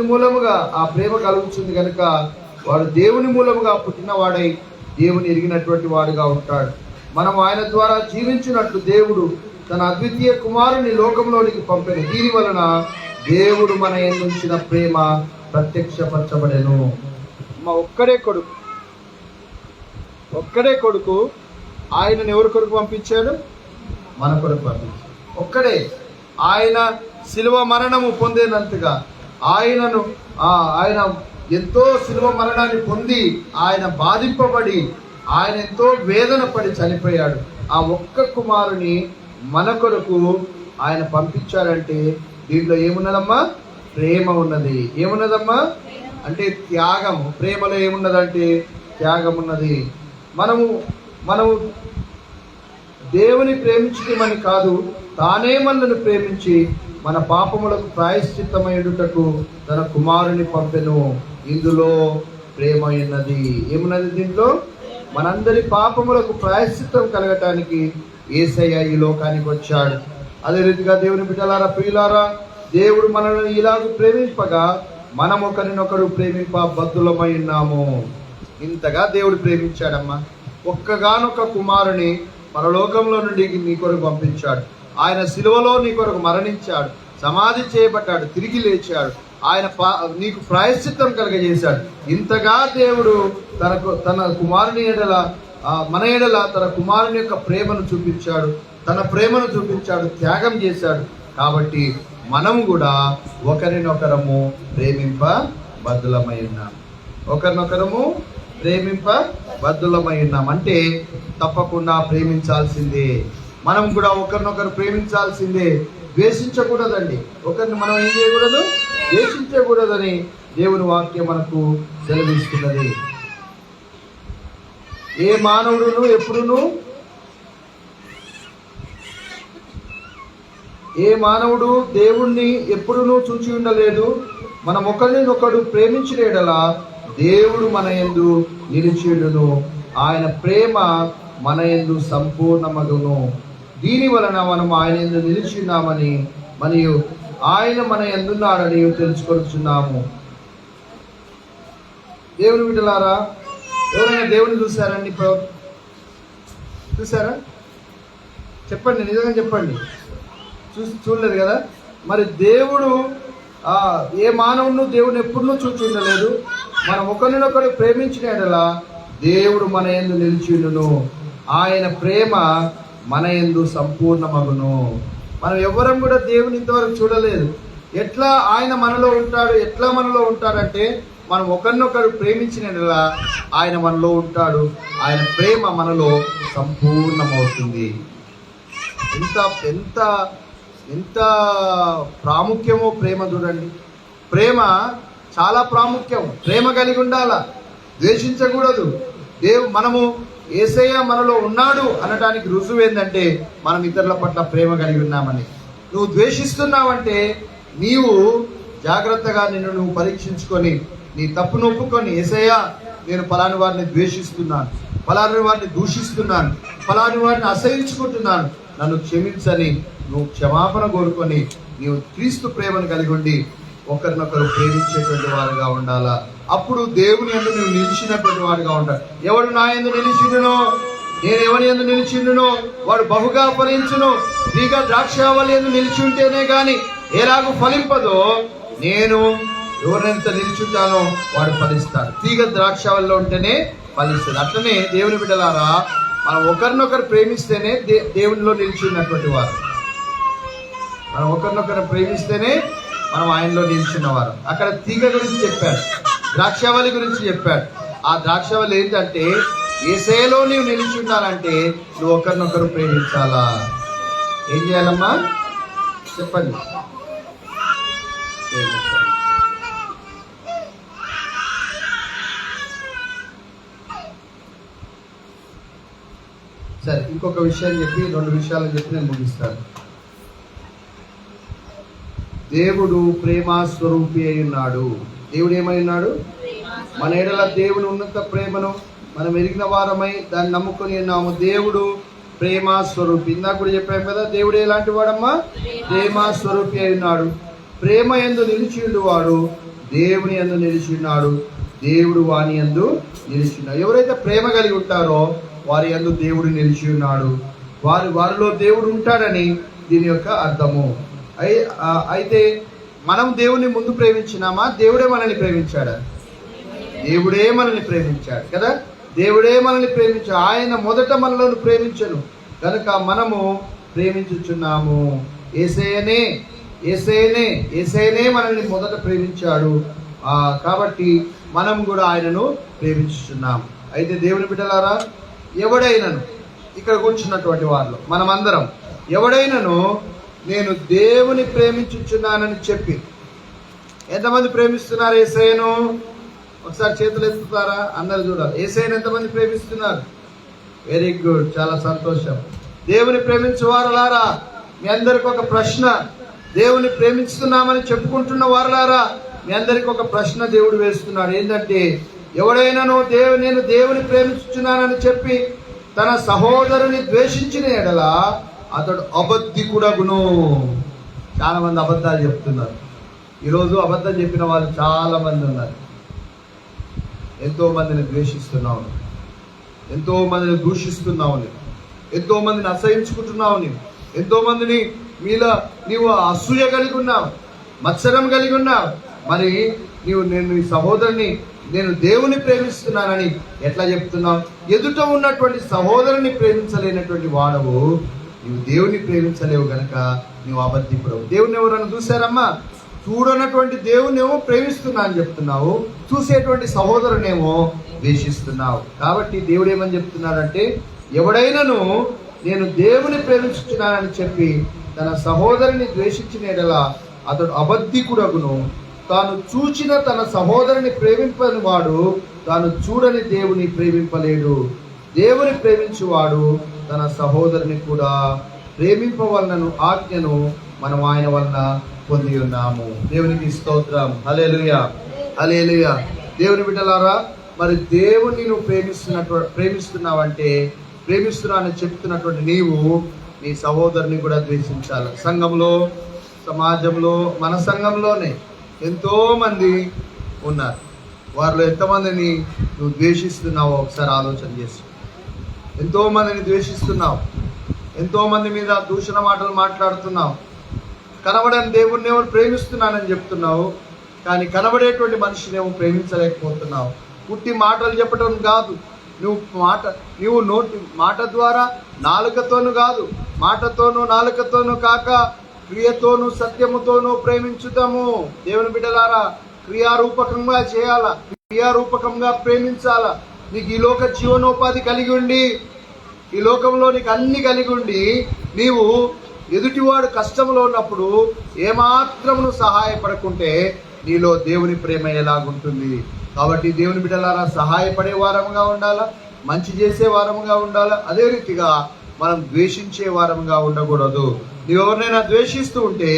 మూలముగా ఆ ప్రేమ కలుగుతుంది కనుక వాడు దేవుని మూలముగా పుట్టినవాడై దేవుని ఎరిగినటువంటి వాడుగా ఉంటాడు. మనం ఆయన ద్వారా జీవించినట్లు దేవుడు తన అద్వితీయ కుమారుని లోకంలోనికి పంపెను. దీని వలన దేవుడు మన యందుంచిన ప్రేమ ప్రత్యక్షపరచబడెను. ఒక్కడే కొడుకు ఆయనను ఎవరి కొరకు పంపించాడు? మన కొరకు పంపించాడు. ఒక్కడే. ఆయన శిలువ మరణము పొందేనంతగా ఆయన ఎంతో శిలువ మరణాన్ని పొంది ఆయన బాధింపబడి ఆయన ఎంతో వేదన పడి చనిపోయాడు. ఆ ఒక్క కుమారుని మన కొరకు ఆయన పంపించాడంటే దీంట్లో ఏమున్నదమ్మా? ప్రేమ ఉన్నది. ఏమున్నదమ్మా అంటే త్యాగము. ప్రేమలో ఏమున్నదంటే త్యాగం ఉన్నది. మనము దేవుని ప్రేమించటమని కాదు, తానే మనల్ని ప్రేమించి మన పాపములకు ప్రాయశ్చిత్తమయ్యుటకు తన కుమారుని పంపెను. ఇందులో ప్రేమ ఉన్నది. ఏమున్నది దీంట్లో? మనందరి పాపములకు ప్రాయశ్చిత్తం కలగటానికి యేసయ్య ఈ లోకానికి వచ్చాడు. అదే రీతిగా దేవుని బిడ్డలారా, ప్రియులారా, దేవుడు మనల్ని ఇలాగ ప్రేమింపగా మనం ఒకరినొకరు ప్రేమింప బద్ధులమై ఉన్నాము. ఇంతగా దేవుడు ప్రేమించాడమ్మా. ఒక్కగానొక్క కుమారుని పరలోకంలో నుండి నీ కొరకు పంపించాడు. ఆయన శిలువలో నీ కొరకు మరణించాడు, సమాధి చేయబడ్డాడు, తిరిగి లేచాడు. ఆయన నీకు ప్రాయశ్చిత్తం కలగజేశాడు. ఇంతగా దేవుడు తన కుమారుని ఎడల మన ఎడల తన కుమారుని యొక్క ప్రేమను చూపించాడు, తన ప్రేమను చూపించాడు, త్యాగం చేశాడు. కాబట్టి మనము కూడా ఒకరినొకరము ప్రేమింప బద్ధులమై ఉన్నాం. ఒకరినొకరము ప్రేమింప బద్ధులమై ఉన్నాం అంటే తప్పకుండా ప్రేమించాల్సిందే. మనం కూడా ఒకరినొకరు ప్రేమించాల్సిందే. ద్వేషించకూడదండి. ఒకరిని మనం ఏం చేయకూడదు? ద్వేషించకూడదని దేవుని వాక్యం మనకు సెలవిస్తున్నది. ఏ మానవుడును ఎప్పుడును దేవుణ్ణి ఎప్పుడునూ చూచి ఉండలేదు. మనం ఒకరినొకడు ప్రేమించిన యెడల దేవుడు మన యందు నిలిచియుండును. ఆయన ప్రేమ మన యందు సంపూర్ణమగును. దీని వలన మనం ఆయన యందు నిలిచి ఉన్నామని మరియు ఆయన మన యందున్నాడని తెలుసుకొనుచున్నాము. దేవుని బిడ్డలారా, ఎవరైనా దేవుని చూసారండి? చూసారా? చెప్పండి, నిజంగా చెప్పండి. చూడలేదు కదా? మరి దేవుడు ఏ మానవుడు దేవుని ఎప్పుడూ చూచి ఉండలేదు. మనం ఒకరినొకరు ప్రేమించిన యెడల దేవుడు మన యందు నిలిచియుండును. ఆయన ప్రేమ మన యందు సంపూర్ణమగును. మనం ఎవ్వరం కూడా దేవుని ఇంతవరకు చూడలేదు. ఎట్లా ఆయన మనలో ఉంటాడు, ఎట్లా మనలో ఉంటాడంటే మనం ఒకరినొకరు ప్రేమించినలా ఆయన మనలో ఉంటాడు. ఆయన ప్రేమ మనలో సంపూర్ణమవుతుంది. ఎంత ఎంత ఎంత ప్రాముఖ్యమో ప్రేమ చూడండి. ప్రేమ చాలా ప్రాముఖ్యం. ప్రేమ కలిగి ఉండాల, ద్వేషించకూడదు. మనము యేసయ్య మనలో ఉన్నాడు అనడానికి రుజువు ఏంటంటే మనం ఇతరుల పట్ల ప్రేమ కలిగి ఉన్నామని. నువ్వు ద్వేషిస్తున్నావంటే నీవు జాగ్రత్తగా నువ్వు పరీక్షించుకొని నీ తప్పును ఒప్పుకొని, యేసయ్య నేను ఫలాని వారిని ద్వేషిస్తున్నాను, ఫలాని వారిని దూషిస్తున్నాను, ఫలాని వారిని అసహించుకుంటున్నాను, నన్ను క్షమించని నువ్వు క్షమాపణ కోరుకొని నీవు క్రీస్తు ప్రేమను కలిగి ఉండి ఒకరినొకరు ప్రేమించేటువంటి వారుగా ఉండాలా. అప్పుడు దేవుని యందు నువ్వు నిలిచినటువంటి వారుగా ఉంటాడు. ఎవడు నా యందు నిలిచిండునో, నేను ఎవరి యందు నిలిచిండునో వాడు బహుగా ఫలించును. తీగ ద్రాక్షావళి యందు నిలిచి ఉంటేనే గాని ఎలాగూ ఫలింపదో, నేను ఎవరినెంత నిలిచుంటానో వాడు ఫలిస్తాడు. తీగ ద్రాక్షావళిలో ఉంటేనే ఫలిస్తుంది. అట్లనే దేవుని బిడ్డలారా, మనం ఒకరినొకరు ప్రేమిస్తేనే దేవునిలో నిలిచి ఉన్నటువంటి వారు. మనం ఒకరినొకరు ప్రేమిస్తేనే మనం ఆయనలో నిలిచిన్నవారు. అక్కడ తీగ గురించి చెప్పాడు, ద్రాక్షావళి గురించి చెప్పాడు. ఆ ద్రాక్షావళి ఏంటంటే యేసయ్యలో నీవు నిలిచి ఉండాలంటే నువ్వు ఒకరినొకరు ప్రేమించాలా. ఏం చేయాలమ్మా చెప్పండి. సరే, ఇంకొక విషయం చెప్పి 2 విషయాలు చెప్పి నేను ముగిస్తాను. దేవుడు ప్రేమ స్వరూపి అయి ఉన్నాడు. దేవుడు ఏమై ఉన్నాడు? మన ఎడల దేవుని ఉన్నత ప్రేమను మనం ఎరిగిన వారమై దాన్ని నమ్ముకొని ఉన్నాము. దేవుడు ప్రేమ స్వరూపి. ఇందాక కూడా చెప్పాము కదా, దేవుడు ఎలాంటి వాడమ్మా? ప్రేమ స్వరూపి అయి ఉన్నాడు. ప్రేమ యందు నిలిచిండు వాడు దేవుని యందు నిలిచి ఉన్నాడు, దేవుడు వాని యందు నిలిచి ఉన్నాడు. ఎవరైతే ప్రేమ కలిగి ఉంటారో వారి యందు దేవుడు నిలిచి ఉన్నాడు, వారిలో దేవుడు ఉంటాడని దీని యొక్క అర్థము. అయితే మనం దేవుని ముందు ప్రేమించినామా? దేవుడే మనల్ని ప్రేమించాడా? దేవుడే మనల్ని ప్రేమించాడు కదా. దేవుడే మనల్ని ప్రేమించాడు. ఆయన మొదట మనలను ప్రేమించను కనుక మనము ప్రేమించుచున్నాము. యేసయ్యనే మనల్ని మొదట ప్రేమించాడు. కాబట్టి మనం కూడా ఆయనను ప్రేమించుచున్నాం. అయితే దేవుని బిడ్డలారా, ఎవడైనను ఇక్కడ కూర్చున్నటువంటి వారిలో మనమందరం ఎవడైనను నేను దేవుని ప్రేమించుచున్నానని చెప్పి, ఎంతమంది ప్రేమిస్తున్నారు యేసయ్యను? ఒకసారి చేతులు ఎత్తుతారా? అందరు చూడాలి. యేసయ్యను ఎంతమంది ప్రేమిస్తున్నారు? వెరీ గుడ్, చాలా సంతోషం. దేవుని ప్రేమించు వారలారా, మీ అందరికి ఒక ప్రశ్న. దేవుని ప్రేమిస్తున్నామని చెప్పుకుంటున్న వారలారా, మీ అందరికి ఒక ప్రశ్న దేవుడు వేస్తున్నాడు. ఏంటంటే, ఎవడైనాను నేను దేవుని ప్రేమించుచున్నానని చెప్పి తన సహోదరుని ద్వేషించిన ఎడల అతడు అబద్ధికుడగును. చాలా మంది అబద్ధాలు చెప్తున్నారు. ఈరోజు అబద్ధం చెప్పిన వాళ్ళు చాలా మంది ఉన్నారు. ఎంతో మందిని ద్వేషిస్తున్నావు, ఎంతో మందిని దూషిస్తున్నావు, ఎంతో మందిని అసహించుకుంటున్నావు, ఎంతో మందిని నీవు అసూయ కలిగి ఉన్నావు, మత్సరం కలిగి ఉన్నావు. మరి నేను ఈ సహోదరుని నేను దేవుని ప్రేమిస్తున్నానని ఎట్లా చెప్తున్నావు? ఎదుట ఉన్నటువంటి సహోదరుని ప్రేమించలేనటువంటి వాడవు, నీవు దేవుని ప్రేమించలేవు గనక నీవు అబద్ధికుడవు. దేవుని ఎవరన్నా చూశారమ్మా? చూడనటువంటి దేవునేమో ప్రేమిస్తున్నా అని చెప్తున్నావు, చూసేటువంటి సహోదరునేమో ద్వేషిస్తున్నావు. కాబట్టి దేవుడు ఏమని చెప్తున్నాడంటే, ఎవడైనాను నేను దేవుని ప్రేమించుతున్నానని చెప్పి తన సహోదరుని ద్వేషించిన ఎడల అతడు అబద్ధికుడగును. తాను చూచిన తన సహోదరుని ప్రేమింపని వాడు తాను చూడని దేవుని ప్రేమింపలేడు. దేవుని ప్రేమించువాడు తన సహోదరుని కూడా ప్రేమింపవలనను ఆజ్ఞను మనం ఆయన వలన పొంది ఉన్నాము. దేవునికి స్తోత్రం. హల్లెలూయా, హల్లెలూయా. దేవుని బిడ్డలారా, మరి దేవుని నువ్వు ప్రేమిస్తున్నావంటే, ప్రేమిస్తున్నానని చెప్తున్నటువంటి నీవు నీ సహోదరుని కూడా ద్వేషించాలి. సంఘంలో, సమాజంలో, మన సంఘంలోనే ఎంతో మంది ఉన్నారు. వారిలో ఎంతమందిని నువ్వు ద్వేషిస్తున్నావో ఒకసారి ఆలోచన చేసి. ఎంతో మందిని ద్వేషిస్తున్నావు, ఎంతో మంది మీద దూషణ మాటలు మాట్లాడుతున్నావు. కనబడని దేవుణ్ణి ఏమో ప్రేమిస్తున్నానని చెప్తున్నావు, కానీ కనబడేటువంటి మనిషిని ఏమో ప్రేమించలేకపోతున్నావు. పుట్టి మాటలు చెప్పడం కాదు, నువ్వు నోటి మాట ద్వారా నాలుకతోను కాదు, మాటతోనూ నాలుకతోనూ కాక క్రియతోనూ సత్యముతోనూ ప్రేమించుతాము. దేవుని బిడ్డలారా, క్రియారూపకంగా చేయాలా, క్రియారూపకంగా ప్రేమించాలా. నీకు ఈ లోక జీవనోపాధి కలిగి ఉండి, ఈ లోకంలో నీకు అన్ని కలిగి ఉండి, నీవు ఎదుటివాడు కష్టంలో ఉన్నప్పుడు ఏమాత్రమును సహాయపడకుంటే నీలో దేవుని ప్రేమ ఎలాగుంటుంది? కాబట్టి దేవుని బిడ్డలారా, సహాయపడే వారముగా ఉండాలా, మంచి చేసే వారముగా ఉండాలా. అదే రీతిగా మనం ద్వేషించే వారముగా ఉండకూడదు. నీవు ఎవరినైనా ద్వేషిస్తూ ఉంటే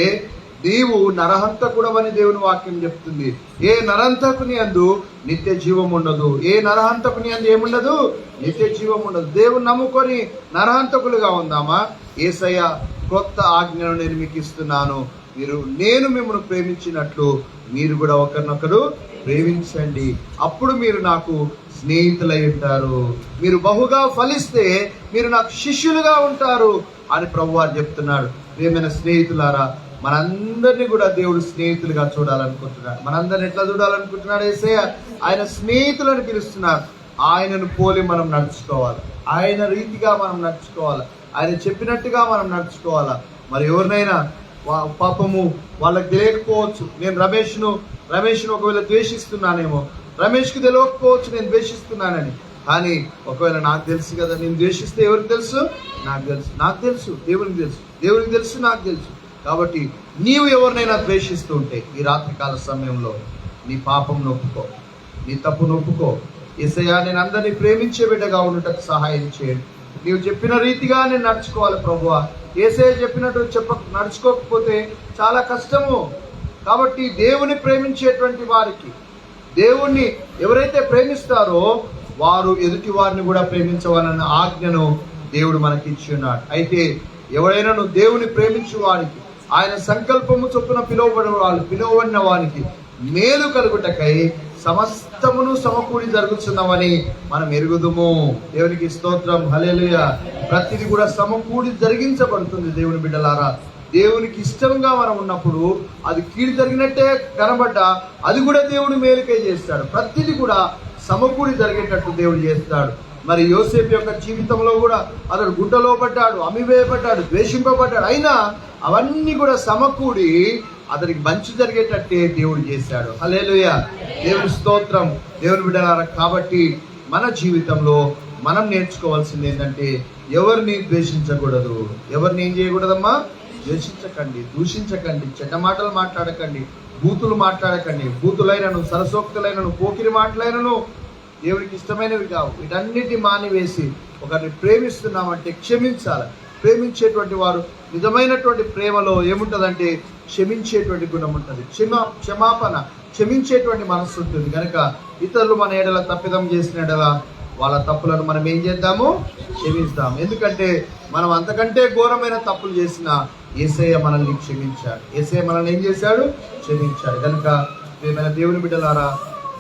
నీవు నరహంతకుడవని దేవుని వాక్యం చెప్తుంది. ఏ నరహంతకుని అందు నిత్య జీవం ఉండదు. ఏ నరహంతకుని అందు ఏముండదు? నిత్య జీవం ఉండదు. దేవుని నమ్ముకొని నరహంతకులుగా ఉందామా? యేసయ్య కొత్త ఆజ్ఞను నేను మీకు ఇస్తున్నాను, నేను మిమ్మల్ని ప్రేమించినట్లు మీరు కూడా ఒకరినొకరు ప్రేమించండి, అప్పుడు మీరు నాకు స్నేహితులై ఉంటారు. మీరు బహుగా ఫలిస్తే మీరు నాకు శిష్యులుగా ఉంటారు అని ప్రభువారు చెప్తున్నాడు. ప్రియమైన స్నేహితులారా, మనందరినీ కూడా దేవుడు స్నేహితులుగా చూడాలనుకుంటున్నాడు. మనందరిని ఎట్లా చూడాలనుకుంటున్నాడు? యేసయ్య ఆయన స్నేహితులను పిలుస్తున్నారు. ఆయనను పోలి మనం నడుచుకోవాలి, ఆయన రీతిగా మనం నడుచుకోవాలి, ఆయన చెప్పినట్టుగా మనం నడుచుకోవాలా. మరి ఎవరినైనా పాపము వాళ్ళకి తెలియకపోవచ్చు. నేను రమేష్ను ఒకవేళ ద్వేషిస్తున్నానేమో, రమేష్కి తెలియకపోవచ్చు నేను ద్వేషిస్తున్నానని. కానీ ఒకవేళ నాకు తెలుసు కదా, నేను ద్వేషిస్తే ఎవరికి తెలుసు? నాకు తెలుసు, దేవునికి తెలుసు, నాకు తెలుసు. కాబట్టి నీవు ఎవరినైనా ద్వేషిస్తూ ఉంటే ఈ రాత్రికాల సమయంలో నీ పాపం నొప్పుకో, నీ తప్పు నొప్పుకో. యేసయ్యా, నేను అందరినీ ప్రేమించే బిడ్డగా ఉండటకు సహాయం చేయండి. నీవు చెప్పిన రీతిగా నేను నడుచుకోవాలి ప్రభువా. యేసయ్య చెప్పినట్టు నడుచుకోకపోతే చాలా కష్టము. కాబట్టి దేవుని ప్రేమించేటువంటి వారికి, దేవుణ్ణి ఎవరైతే ప్రేమిస్తారో వారు ఎదుటి వారిని కూడా ప్రేమించవాలన్న ఆజ్ఞను దేవుడు మనకి ఇచ్చి ఉన్నాడు. అయితే ఎవరైనా నువ్వు దేవుని ప్రేమించు వారికి, ఆయన సంకల్పము చొప్పున పిలువబడిన వారికి మేలు కలుగుటకై సమస్తమును సమకూడి జరుగుతున్నవని మనం ఎరుగుదుము. దేవునికి స్తోత్రం, హల్లెలూయా. ప్రతిది కూడా సమకూడి జరిగించబడుతుంది. దేవుని బిడ్డలారా, దేవునికి ఇష్టంగా మనం ఉన్నప్పుడు అది కీడు జరిగినట్టే కనబడ్డా అది కూడా దేవుడు మేలుకై చేస్తాడు. ప్రతిది కూడా సమకూడి జరిగేటట్టు దేవుడు చేస్తాడు. మరి యోసేపు యొక్క జీవితంలో కూడా అతడు గుడ్డలో పడ్డాడు, అమ్మివేయబడ్డాడు, ద్వేషింపబడ్డాడు. అయినా అవన్నీ కూడా సమకూడి అతనికి మంచి జరిగేటట్టే దేవుడు చేశాడు. హల్లెలూయా, దేవుని స్తోత్రం. దేవుని బిడ్డలారా, కాబట్టి మన జీవితంలో మనం నేర్చుకోవాల్సింది ఏంటంటే ఎవరిని ద్వేషించకూడదు. ఎవరిని ఏం చేయకూడదమ్మా? ద్వేషించకండి, దూషించకండి, చెడ్డ మాటలు మాట్లాడకండి, బూతులు మాట్లాడకండి. బూతులైనను, సరసోక్తులైనను, పోకిరి మాటలైనను దేవుడికి ఇష్టమైనవి కావు. వీటన్నిటి మానివేసి ఒకరిని ప్రేమిస్తున్నామంటే క్షమించాలి. ప్రేమించేటువంటి వారు నిజమైనటువంటి ప్రేమలో ఏముంటుందంటే క్షమించేటువంటి గుణం ఉంటుంది, క్షమాపణ, క్షమించేటువంటి మనస్సు ఉంటుంది. కనుక ఇతరులు మన ఎడల తప్పిదం చేసిన ఎడల వాళ్ళ తప్పులను మనం ఏం చేద్దాము? క్షమిస్తాం. ఎందుకంటే మనం అంతకంటే ఘోరమైన తప్పులు చేసిన యేసయ్య మనల్ని క్షమించాడు. యేసయ్య మనల్ని ఏం చేశాడు? క్షమించాడు. కనుక ప్రియమైన దేవుని బిడ్డలారా,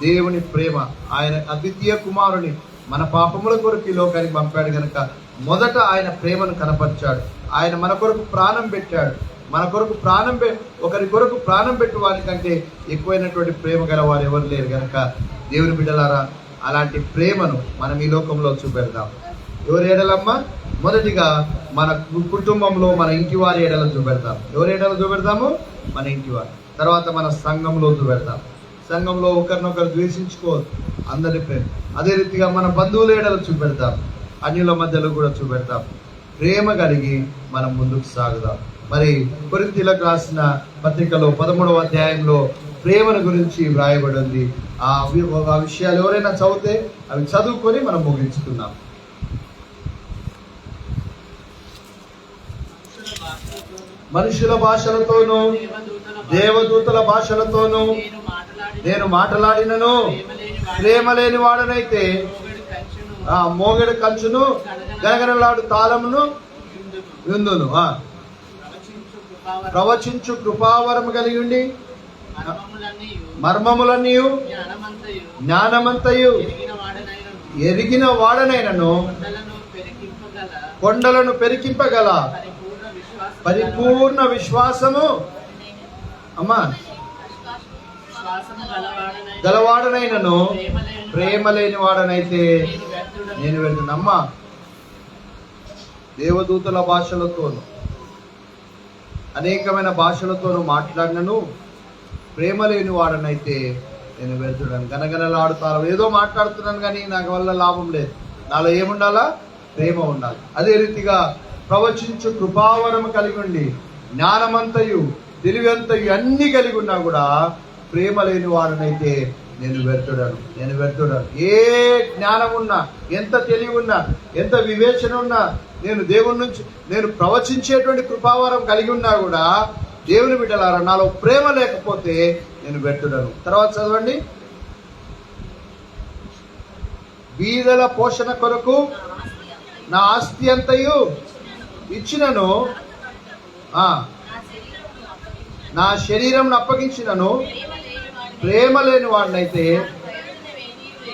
దేవుని ప్రేమ, ఆయన అద్వితీయ కుమారుని మన పాపముల కొరకు ఈ లోకానికి పంపాడు. కనుక మొదట ఆయన ప్రేమను కనపరిచాడు. ఆయన మన కొరకు ప్రాణం పెట్టాడు. ఒకరి కొరకు ప్రాణం పెట్టు వారికంటే ఎక్కువైనటువంటి ప్రేమ గల వారు ఎవరు లేరు. కనుక దేవుని బిడ్డలారా, అలాంటి ప్రేమను మనం ఈ లోకంలో చూపెడదాం. ఎవరి ఎడలమ్మా? మొదటిగా మన కుటుంబంలో, మన ఇంటి వారి ఎడల చూపెడతాం. ఎవరి ఎడల చూపెడతాము? మన ఇంటి వారు. తర్వాత మన సంఘంలో చూపెడతాం. సంఘంలో ఒకరినొకరు ద్వేషించుకోవద్దు, అందరి ప్రేమ. అదే రీతిగా మన బంధువుల ఎడల చూపెడతాం, అన్యుల మధ్యలో కూడా చూపెడతాం. ప్రేమ కలిగి మనం ముందుకు సాగుదాం. మరి కొరింథీయులకు రాసిన పత్రికలో 13వ అధ్యాయంలో ప్రేమను గురించి వ్రాయబడి ఉంది. ఆ విషయాలు ఎవరైనా చదివితే అవి చదువుకొని మనం ముగించుకున్నాం. మనుషుల భాషలతోనూ దేవదూతల భాషలతోనూ నేను మాట్లాడినను ప్రేమ లేని వాడనైతే మోగెడు కంచును గనగనలాడు తాళమును విందును. ప్రవచించు కృపావరము కలిగి ఉండి మర్మములన్నీ జ్ఞానమంతయు ఎరిగిన వాడనైనను కొండలను పెరికింపగల పరిపూర్ణ విశ్వాసము. అమ్మా, గలవాడనైనను ప్రేమ లేని వాడనైతే నేను వెళ్తున్నమ్మా. దేవదూతల భాషలతోను అనేకమైన భాషలతోనూ మాట్లాడినను ప్రేమ లేని వాడనైతే నేను వెళ్తున్నాను. గనగనలాడుతాను, ఏదో మాట్లాడుతున్నాను కానీ నాకు వల్ల లాభం లేదు. నాలో ఏముండాలా? ప్రేమ ఉండాలి. అదే రీతిగా ప్రవచించు కృపావరము కలిగి ఉండి జ్ఞానమంతయు తెలివంతయు అన్ని కలిగి ఉన్నా కూడా ప్రేమ లేని వాడనైతే నేను వెళ్తున్నాను. ఏ జ్ఞానం ఉన్నా, ఎంత తెలివి ఉన్నా, ఎంత వివేచన ఉన్నా, నేను దేవుని నుంచి నేను ప్రవచించేటువంటి కృపావరం కలిగి ఉన్నా కూడా దేవుని బిడ్డలారా నాలో ప్రేమ లేకపోతే నేను వెళ్తున్నాను. తర్వాత చదవండి. బీదల పోషణ కొరకు నా ఆస్తి అంతయు ఇచ్చినను, నా శరీరం అప్పగించినను ప్రేమ లేని వాడినైతే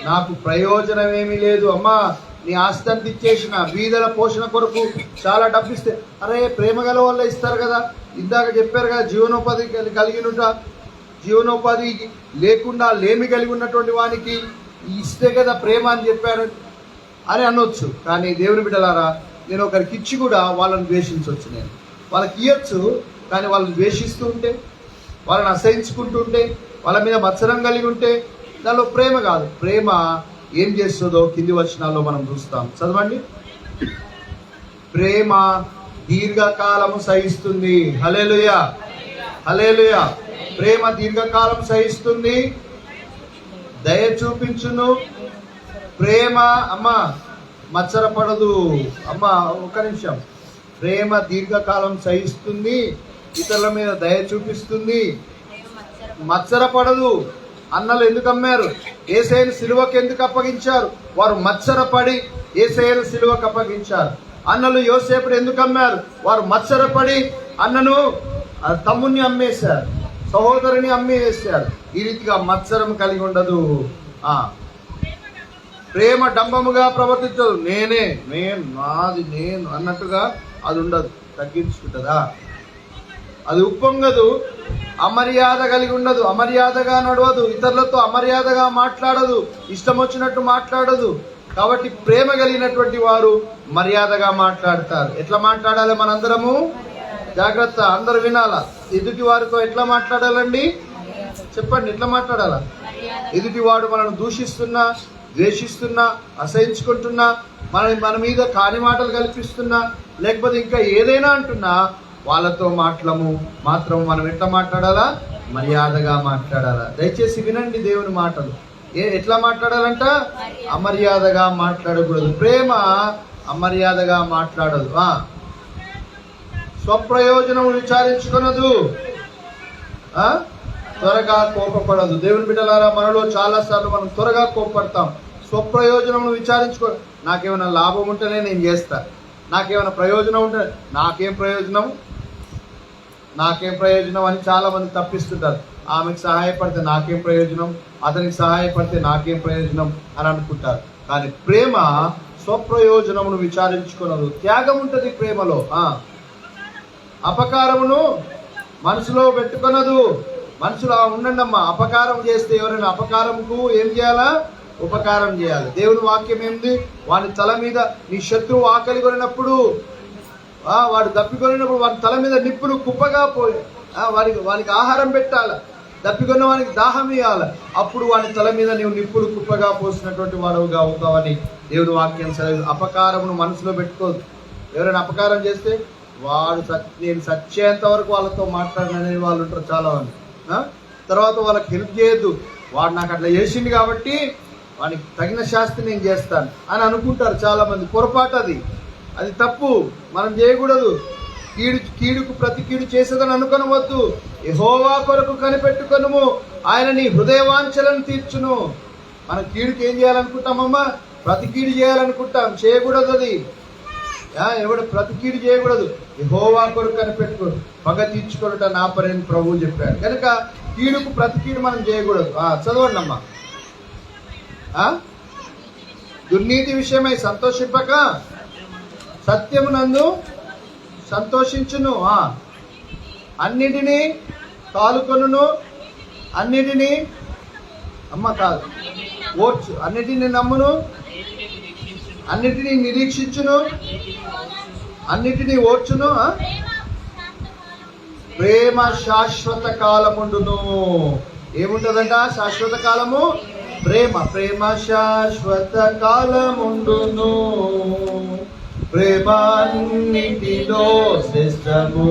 నాకు ప్రయోజనమేమీ లేదు. అమ్మా, నీ ఆస్తి అంత ఇచ్చేసిన బీదల పోషణ కొరకు చాలా డబ్బు ఇస్తే, అరే ప్రేమ గల వల్ల ఇస్తారు కదా. ఇందాక చెప్పారు కదా, జీవనోపాధి కలిగినట, జీవనోపాధి లేకుండా లేమి కలిగి ఉన్నటువంటి వానికి ఇస్తే కదా ప్రేమ అని చెప్పారు అని అనొచ్చు. కానీ దేవుని బిడ్డలారా, నేను ఒకరికి ఇచ్చి కూడా వాళ్ళని ద్వేషించవచ్చు. నేను వాళ్ళకి ఇవ్వచ్చు, కానీ వాళ్ళని ద్వేషిస్తూ ఉంటే, వాళ్ళని అసహించుకుంటూ ఉంటే, వాళ్ళ మీద మత్సరం కలిగి ఉంటే దానిలో ప్రేమ కాదు. ప్రేమ ఏం చేస్తుందో కింది వచనాల్లో మనం చూస్తాం. చదవండి. ప్రేమ దీర్ఘకాలము సహిస్తుంది. హల్లెలూయా, హల్లెలూయా. ప్రేమ దీర్ఘకాలం సహిస్తుంది, దయ చూపించును. ప్రేమ మత్సరపడదు. ఒక్క నిమిషం. ప్రేమ దీర్ఘకాలం సహిస్తుంది, ఇతరుల మీద దయ చూపిస్తుంది, మత్సరపడదు. అన్నలు ఎందుకు అమ్మారు? యేసయ్యను సిలువకు ఎందుకు అప్పగించారు? వారు మత్సరపడి యేసయ్యను సిలువకు అప్పగించారు. అన్నలు యోసేపుని ఎందుకు అమ్మారు? వారు మత్సరపడి అన్నను తమ్ముని అమ్మేశారు, సహోదరుని అమ్మేశారు. ఈ రీతిగా మత్సరం కలిగి ఉండదు. ప్రేమ డంబముగా ప్రవర్తించదు. నేను నాది నేను అన్నట్టుగా అది ఉండదు. తగ్గించుకుంటుందా? అది ఉప్పొంగదు. అమర్యాద కలిగి ఉండదు. అమర్యాదగా నడవదు. ఇతరులతో అమర్యాదగా మాట్లాడదు. ఇష్టం వచ్చినట్టు మాట్లాడదు. కాబట్టి ప్రేమ కలిగినటువంటి వారు మర్యాదగా మాట్లాడతారు. ఎట్లా మాట్లాడాలి? మనందరము జాగ్రత్త, అందరు వినాలా. ఎదుటి వారితో ఎట్లా మాట్లాడాలండి? చెప్పండి, ఎట్లా మాట్లాడాలా? ఎదుటి వాడు మనల్ని దూషిస్తున్నా, ద్వేషిస్తున్నా, అసహించుకుంటున్నా, మన మీద కాని మాటలు కల్పిస్తున్నా, లేకపోతే ఇంకా ఏదైనా అంటున్నా, వాళ్ళతో మాత్రం మనం ఎట్లా మాట్లాడాలా? మర్యాదగా మాట్లాడాలా. దయచేసి వినండి దేవుని మాటలు. ఎట్లా మాట్లాడాలంట? అమర్యాదగా మాట్లాడకూడదు. ప్రేమ అమర్యాదగా మాట్లాడదు. స్వప్రయోజనం విచారించుకునదు, త్వరగా కోపపడదు. దేవుని బిడ్డలారా, మనలో చాలా సార్లు మనం త్వరగా కోపపడతాం. స్వప్రయోజనం విచారించుకో. నాకేమైనా లాభం ఉంటేనే నేను చేస్తా, నాకేమైనా ప్రయోజనం ఉంటే నాకేం ప్రయోజనం అని చాలా మంది తప్పిస్తుంటారు. ఆమెకు సహాయపడితే నాకేం ప్రయోజనం, అతనికి సహాయపడితే నాకేం ప్రయోజనం అని అనుకుంటారు. కానీ ప్రేమ స్వప్రయోజనమును విచారించుకున్నది. త్యాగం ఉంటుంది ప్రేమలో. అపకారమును మనసులో పెట్టుకున్నదు. మనసులో ఉండండి అమ్మా. అపకారం చేస్తే ఎవరైనా అపకారంకు ఏం చేయాలా? ఉపకారం చేయాలి. దేవుని వాక్యం ఏంది? వాడి తల మీద నీ శత్రువు ఆకలి కొనినప్పుడు, వాడు దప్పికొనినప్పుడు వాడి తల మీద నిప్పులు కుప్పగా పోయి వానికి ఆహారం పెట్టాలి. దప్పికొన్న వానికి దాహం ఇవ్వాలి. అప్పుడు వాని తల మీద నీవు నిప్పులు కుప్పగా పోసినటువంటి వాడవుగా అవుతావని దేవుని వాక్యం సెలవు. అపకారమును మనసులో పెట్టుకోదు. ఎవరైనా అపకారం చేస్తే నేను సచ్చేంత వరకు వాళ్ళతో మాట్లాడననే వాళ్ళు ఉంటారు చాలా మంది. తర్వాత వాళ్ళకి హెల్ప్ చేయొద్దు. వాడు నాకు అట్లా చేసింది కాబట్టి వానికి తగిన శాస్తి నేను చేస్తాను అని అనుకుంటారు చాలా మంది. పొరపాటు అది తప్పు. మనం చేయకూడదు. కీడుకు ప్రతి కీడు చేసేదని అనుకొనవద్దు. యెహోవా కొరకు కనిపెట్టుకొనుము, ఆయన నీ హృదయవాంఛలను తీర్చును. మనం కీడుకి ఏం చేయాలనుకుంటామమ్మా? ప్రతి కీడు చేయాలనుకుంటాం. చేయకూడదు. అది ఎవడు ప్రతి కీడు చేయకూడదు. యెహోవా కొరకు కనిపెట్టుకో, పగ తీర్చుకొనుట నా పని అని ప్రభువు చెప్పాడు. కనుక కీడుకు ప్రతి కీడు మనం చేయకూడదు. చదవండి అమ్మా. దుర్నీతి విషయమై సంతోషింపక సత్యమునందు సంతోషించును. అన్నిటినీ తాలుకొనును, అన్నిటినీ అమ్మ కాదు ఓర్చు, అన్నిటినీ నమ్మును, అన్నిటినీ నిరీక్షించును, అన్నిటినీ ఓర్చును, ప్రేమ శాశ్వత కాలముండును. ఏముంటదంట? శాశ్వత కాలము ప్రేమ. ప్రేమ శాశ్వత కాలముండును, ప్రేమ అన్నిటిలో శ్రేష్టము.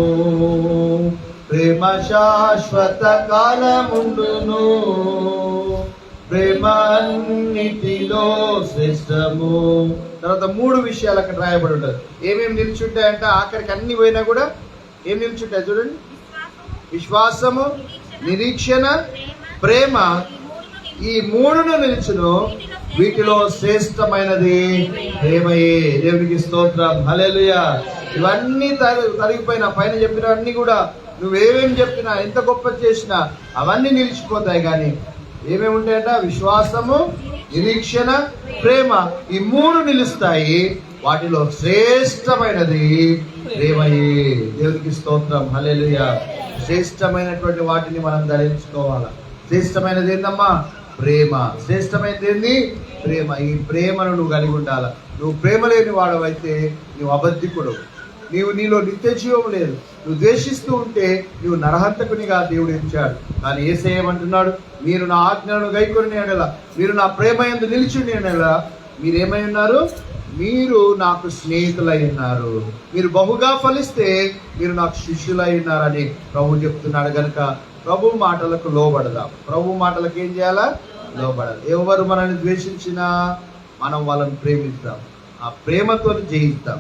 ప్రేమ శాశ్వత కాలముండును, ప్రేమ అన్నిటిలో శ్రేష్టము. తర్వాత 3 విషయాలు అక్కడ రాయబడి ఉంటుంది. ఏమేమి నిలిచుంటాయంట? ఆఖరికి అన్ని పోయినా కూడా ఏం నిలిచుంటాయి చూడండి. విశ్వాసము, నిరీక్షణ, ప్రేమ, ఈ 3ను నిలిచును. వీటిలో శ్రేష్టమైనది ప్రేమయే. దేవునికి స్తోత్రం, హల్లెలూయా. ఇవన్నీ తరిగిపోయినా, పైన చెప్పినవన్నీ కూడా నువ్వేమేమి చెప్పినా, ఎంత గొప్ప చేసినా అవన్నీ నిలిచిపోతాయి. కానీ ఏమేమి ఉంటాయంట? విశ్వాసము, నిరీక్షణ, ప్రేమ, ఈ 3 నిలుస్తాయి. వాటిలో శ్రేష్టమైనది ప్రేమయే. దేవునికి స్తోత్రం, హల్లెలూయా. శ్రేష్టమైనటువంటి వాటిని మనం ధరించుకోవాలా. శ్రేష్టమైనది ఏందమ్మా? ప్రేమ. శ్రేష్టమైనది ఏంది? ప్రేమ. ఈ ప్రేమను నువ్వు కలిగి ఉండాలా. నువ్వు ప్రేమ లేని వాడవైతే నువ్వు అబద్ధికుడు. నీలో నిత్య జీవం లేదు. నువ్వు ద్వేషిస్తూ ఉంటే నువ్వు నరహంతకునిగా దేవుడు ఇచ్చాడు. కానీ యేసయ్య ఏమంటున్నాడు? మీరు నా ఆజ్ఞలను గైకొని ఎడల, మీరు నా ప్రేమ యందు నిలిచి ఎడల మీరేమై ఉన్నారు? మీరు నాకు స్నేహితులై ఉన్నారు. మీరు బహుగా ఫలిస్తే మీరు నాకు శిష్యులై ఉన్నారని ప్రభు చెప్తున్నాడు. కనుక ప్రభు మాటలకు లోబడదాం. ప్రభు మాటలకు ఏం చేయాలా? లోబడాలి. ఎవరు మనల్ని ద్వేషించినా మనం వాళ్ళని ప్రేమిద్దాం. ఆ ప్రేమతో జయిద్దాం.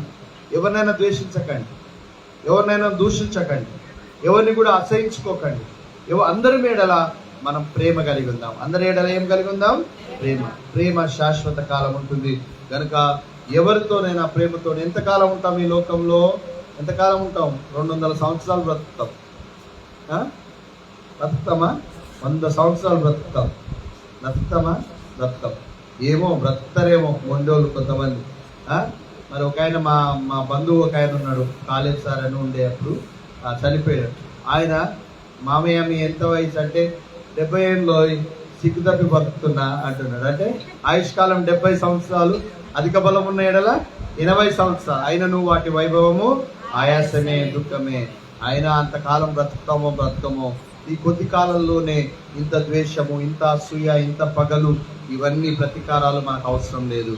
ఎవరినైనా ద్వేషించకండి, ఎవరినైనా దూషించకండి, ఎవరిని కూడా అసహించుకోకండి. అందరి మేడల మనం ప్రేమ కలిగి ఉందాం. అందరి ఏడల ఏం కలిగి ఉందాం? ప్రేమ. ప్రేమ శాశ్వత కాలం ఉంటుంది. కనుక ఎవరితోనైనా ప్రేమతో ఎంతకాలం ఉంటాం ఈ లోకంలో? ఎంతకాలం ఉంటాం? 200 సంవత్సరాలు బ్రతుకుతాం. బ్రతుకుతామా? 100 సంవత్సరాలు బ్రతుకుతాం. బ్రతుకుతాం. ఏమో బ్రతుకుతారేమో మొండోళ్ళు కొంతమంది. మరి ఒక ఆయన మా బంధువు ఒక ఆయన ఉన్నాడు, కాలేజ్ సార్ అని ఉండే, అప్పుడు చనిపోయాడు. ఆయన మామయ్య మీ ఎంత వయసు అంటే 70 ఏళ్ళలో సిగ్గు తప్పి బతుకుతున్నా అంటున్నాడు. అంటే ఆయుష్కాలం 70 సంవత్సరాలు, అధిక బలం ఉన్న ఎడల 80 సంవత్సరాలు. అయినను వాటి వైభవము ఆయాసమే, దుఃఖమే. అయినా అంతకాలం బ్రతుకమో ఈ కొద్ది కాలంలోనే ఇంత ద్వేషము, ఇంత అసూయ, ఇంత పగలు, ఇవన్నీ ప్రతీకారాలు మనకు అవసరం లేదు.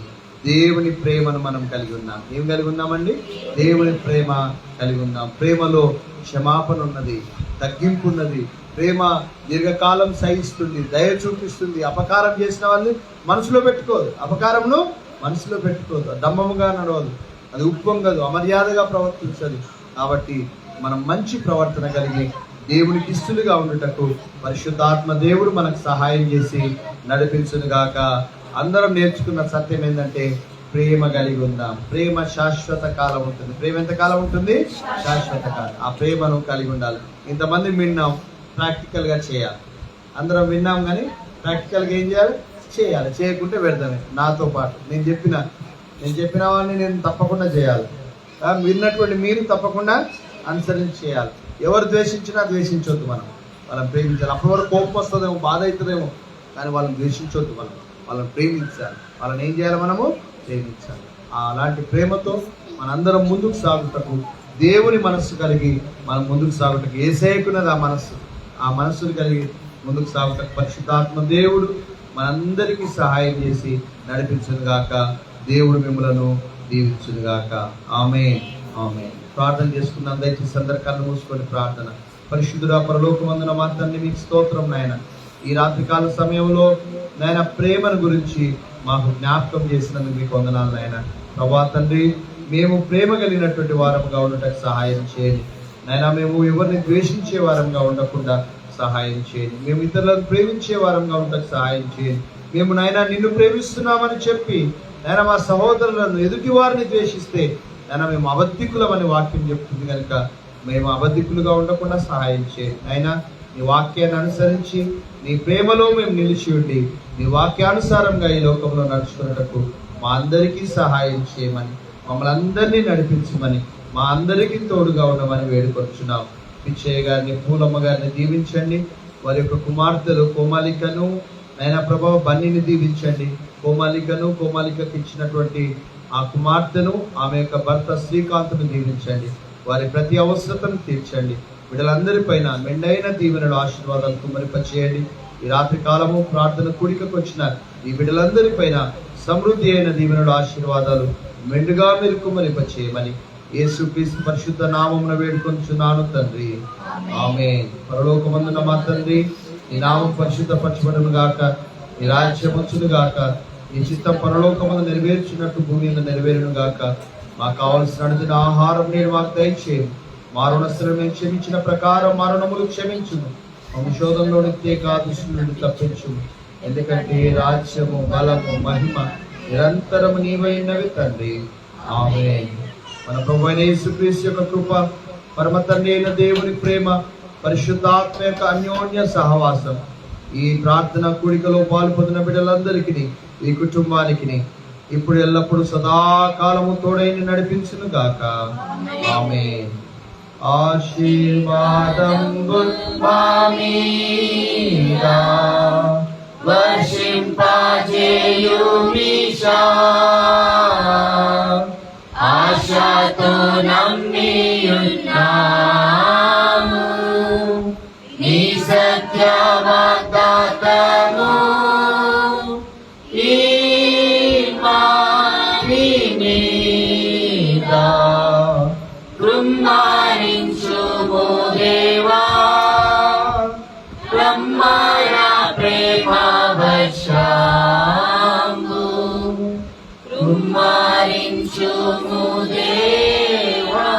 దేవుని ప్రేమను మనం కలిగి ఉన్నాం. ఏం కలిగి ఉన్నామండి? దేవుని ప్రేమ కలిగి ఉన్నాం. ప్రేమలో క్షమాపణ ఉన్నది, తగ్గింపు ఉన్నది. ప్రేమ దీర్ఘకాలం సహిస్తుంది, దయ చూపిస్తుంది. అపకారం చేసిన వాళ్ళని మనసులో పెట్టుకోదు, అపకారంను మనసులో పెట్టుకోదు, డంబముగా నడవదు, అది ఉప్పొంగదు, అమర్యాదగా ప్రవర్తించదు. కాబట్టి మనం మంచి ప్రవర్తన కలిగి దేవునికి ఇష్టలుగా ఉండుటకు పరిశుద్ధాత్మ దేవుడు మనకు సహాయం చేసి నడిపించునుగాక. అందరం నేర్చుకున్న సత్యం ఏంటంటే ప్రేమ కలిగి ఉందాం. ప్రేమ శాశ్వత కాలం ఉంటుంది. ప్రేమ ఎంత కాలం ఉంటుంది? శాశ్వత కాలం. ఆ ప్రేమను కలిగి ఉండాలి. ఇంతమంది విన్నాం, ప్రాక్టికల్గా చేయాలి. అందరం విన్నాం కానీ ప్రాక్టికల్గా ఏం చేయాలి? చేయాలి. చేయకుంటే వ్యర్థమే. నాతో పాటు నేను చెప్పిన వాళ్ళని నేను తప్పకుండా చేయాలి. విన్నటువంటి మీరు తప్పకుండా అనుసరించి చేయాలి. ఎవరు ద్వేషించినా ద్వేషించొద్దు, మనం వాళ్ళని ప్రేమించాలి. అప్పటి వరకు కోపం వస్తుందేమో, బాధ అవుతుందేమో, కానీ వాళ్ళని ద్వేషించొద్దు. వాళ్ళని ప్రేమించాలి. వాళ్ళని ఏం చేయాలి? మనము ప్రేమించాలి. అలాంటి ప్రేమతో మనందరం ముందుకు సాగుటకు, దేవుని మనస్సు కలిగి మనం ముందుకు సాగుటకు, యేసయ్యకున్నది ఆ మనస్సును కలిగి ముందుకు సాగుటకు పరిశుద్ధాత్మ దేవుడు మనందరికీ సహాయం చేసి నడిపించునుగాక. దేవుడు మిమ్మలను దీవించునుగాక. ఆమేన్, ఆమేన్. ప్రార్థన చేసుకున్నాం. దయచేసి అందరి కళ్ళు మూసుకొని ప్రార్థన. పరిశుద్ధుడా, పరలోకమందున మా తండ్రి, మీకు స్తోత్రం నాయన. ఈ రాత్రికాల సమయంలో నాయన ప్రేమను గురించి మాకు జ్ఞాపకం చేసినందుకు మీకు వందనాలు నాయన. ప్రభా తండ్రి, మేము ప్రేమ కలిగినటువంటి వారంగా ఉండటకు సహాయం చేయండి నాయన. మేము ఎవరిని ద్వేషించే వారంగా ఉండకుండా సహాయం చేయండి. మేము ఇతరులను ప్రేమించే వారంగా ఉండటకు సహాయం చేయండి. మేము నాయన నిన్ను ప్రేమిస్తున్నామని చెప్పి నాయన మా సహోదరులను, ఎదుటి వారిని ద్వేషిస్తే నాయన మేము అబద్ధికులమని వాక్యం చెప్తుంది. కనుక మేము అబద్ధికులుగా ఉండకుండా సహాయం చేయండి నాయన. నీ వాక్యాన్ని అనుసరించి నీ ప్రేమలో మేము నిలిచి ఉండి నీ వాక్యానుసారంగా ఈ లోకంలో నడుచుకున్నటకు మా అందరికీ సహాయం చేయమని, మమ్మల్ని అందరినీ నడిపించమని, మా అందరికీ తోడుగా ఉండమని వేడుకొచ్చున్నాం. పిచ్చయ్య గారిని, పూలమ్మ గారిని దీవించండి. వారి యొక్క కుమార్తెలు కోమాలికను ఆయన ప్రభావ బన్నీని దీవించండి. కోమాలికకి ఇచ్చినటువంటి ఆ కుమార్తెను, ఆమె యొక్క భర్త శ్రీకాంత్ను దీవించండి. వారి ప్రతి అవసరతను తీర్చండి. బిడ్డలందరిపైన మెండైన దీవెనలు ఆశీర్వాదాలు కుమ్మరింపచేయండి. ఈ రాత్రి కాలము ప్రార్థన కూడికకు వచ్చిన ఈ బిడ్డలందరిపైన సమృద్ధి అయిన దీవెనలు ఆశీర్వాదాలు మెండుగా మీరు కుమ్మరింపచేయమని యేసుక్రీస్తు పరిశుద్ధ నామమున వేడుకొంచున్నాను తండ్రి, ఆమేన్. పరలోకమందున మా తండ్రి, నీ నామం పరిశుద్ధపరచబడును గాక, నీ రాజ్యం వచ్చును గాక, నీ చిత్తం పరలోకమందు నెరవేర్చినట్టు భూమి మీద నెరవేరును గాక. మాకు కావలసిన అడిగిన ఆహారం నేను మాకు దయచేయము. మా రుణస్థులను మేము క్షమించిన ప్రకారం మా రుణములు క్షమించుము. వంశోధంలోని దుష్టుల నుండి తప్పించుము. ఎందుకంటే రాజ్యము, బలము, మహిమ నిరంతరము నీవైనవి తండ్రి, ఆమేన్. మన ప్రభువైన యేసుక్రీస్తు యొక్క కృప, పరమ తండ్రి అయిన దేవుని ప్రేమ, పరిశుద్ధాత్మ యొక్క అన్యోన్య సహవాసం ఈ ప్రార్థన కూడికలో పాల్పొందిన బిడ్డలందరికీ, ఈ కుటుంబానికి ఇప్పుడు ఎల్లప్పుడు సదాకాలము తోడైని నడిపించును గాక, ఆమేన్. ఆశీర్వాదం వర్షింపజేయుమీశా, ఆశతో నమ్మియున్నాము నీ సత్య వాగ్దానము. ఈ మాటి మీద కృమ్మారించుము దేవా, బ్రహ్మణ ప్రేమ వర్షము కృమ్మారించుము దేవా.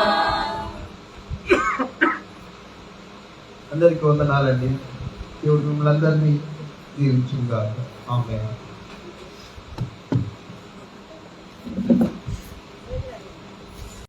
అందరికీ వందనాలండి. దేవుడు మిమ్మల్ని అందరినీ దీవించుగాక, ఆమేన్.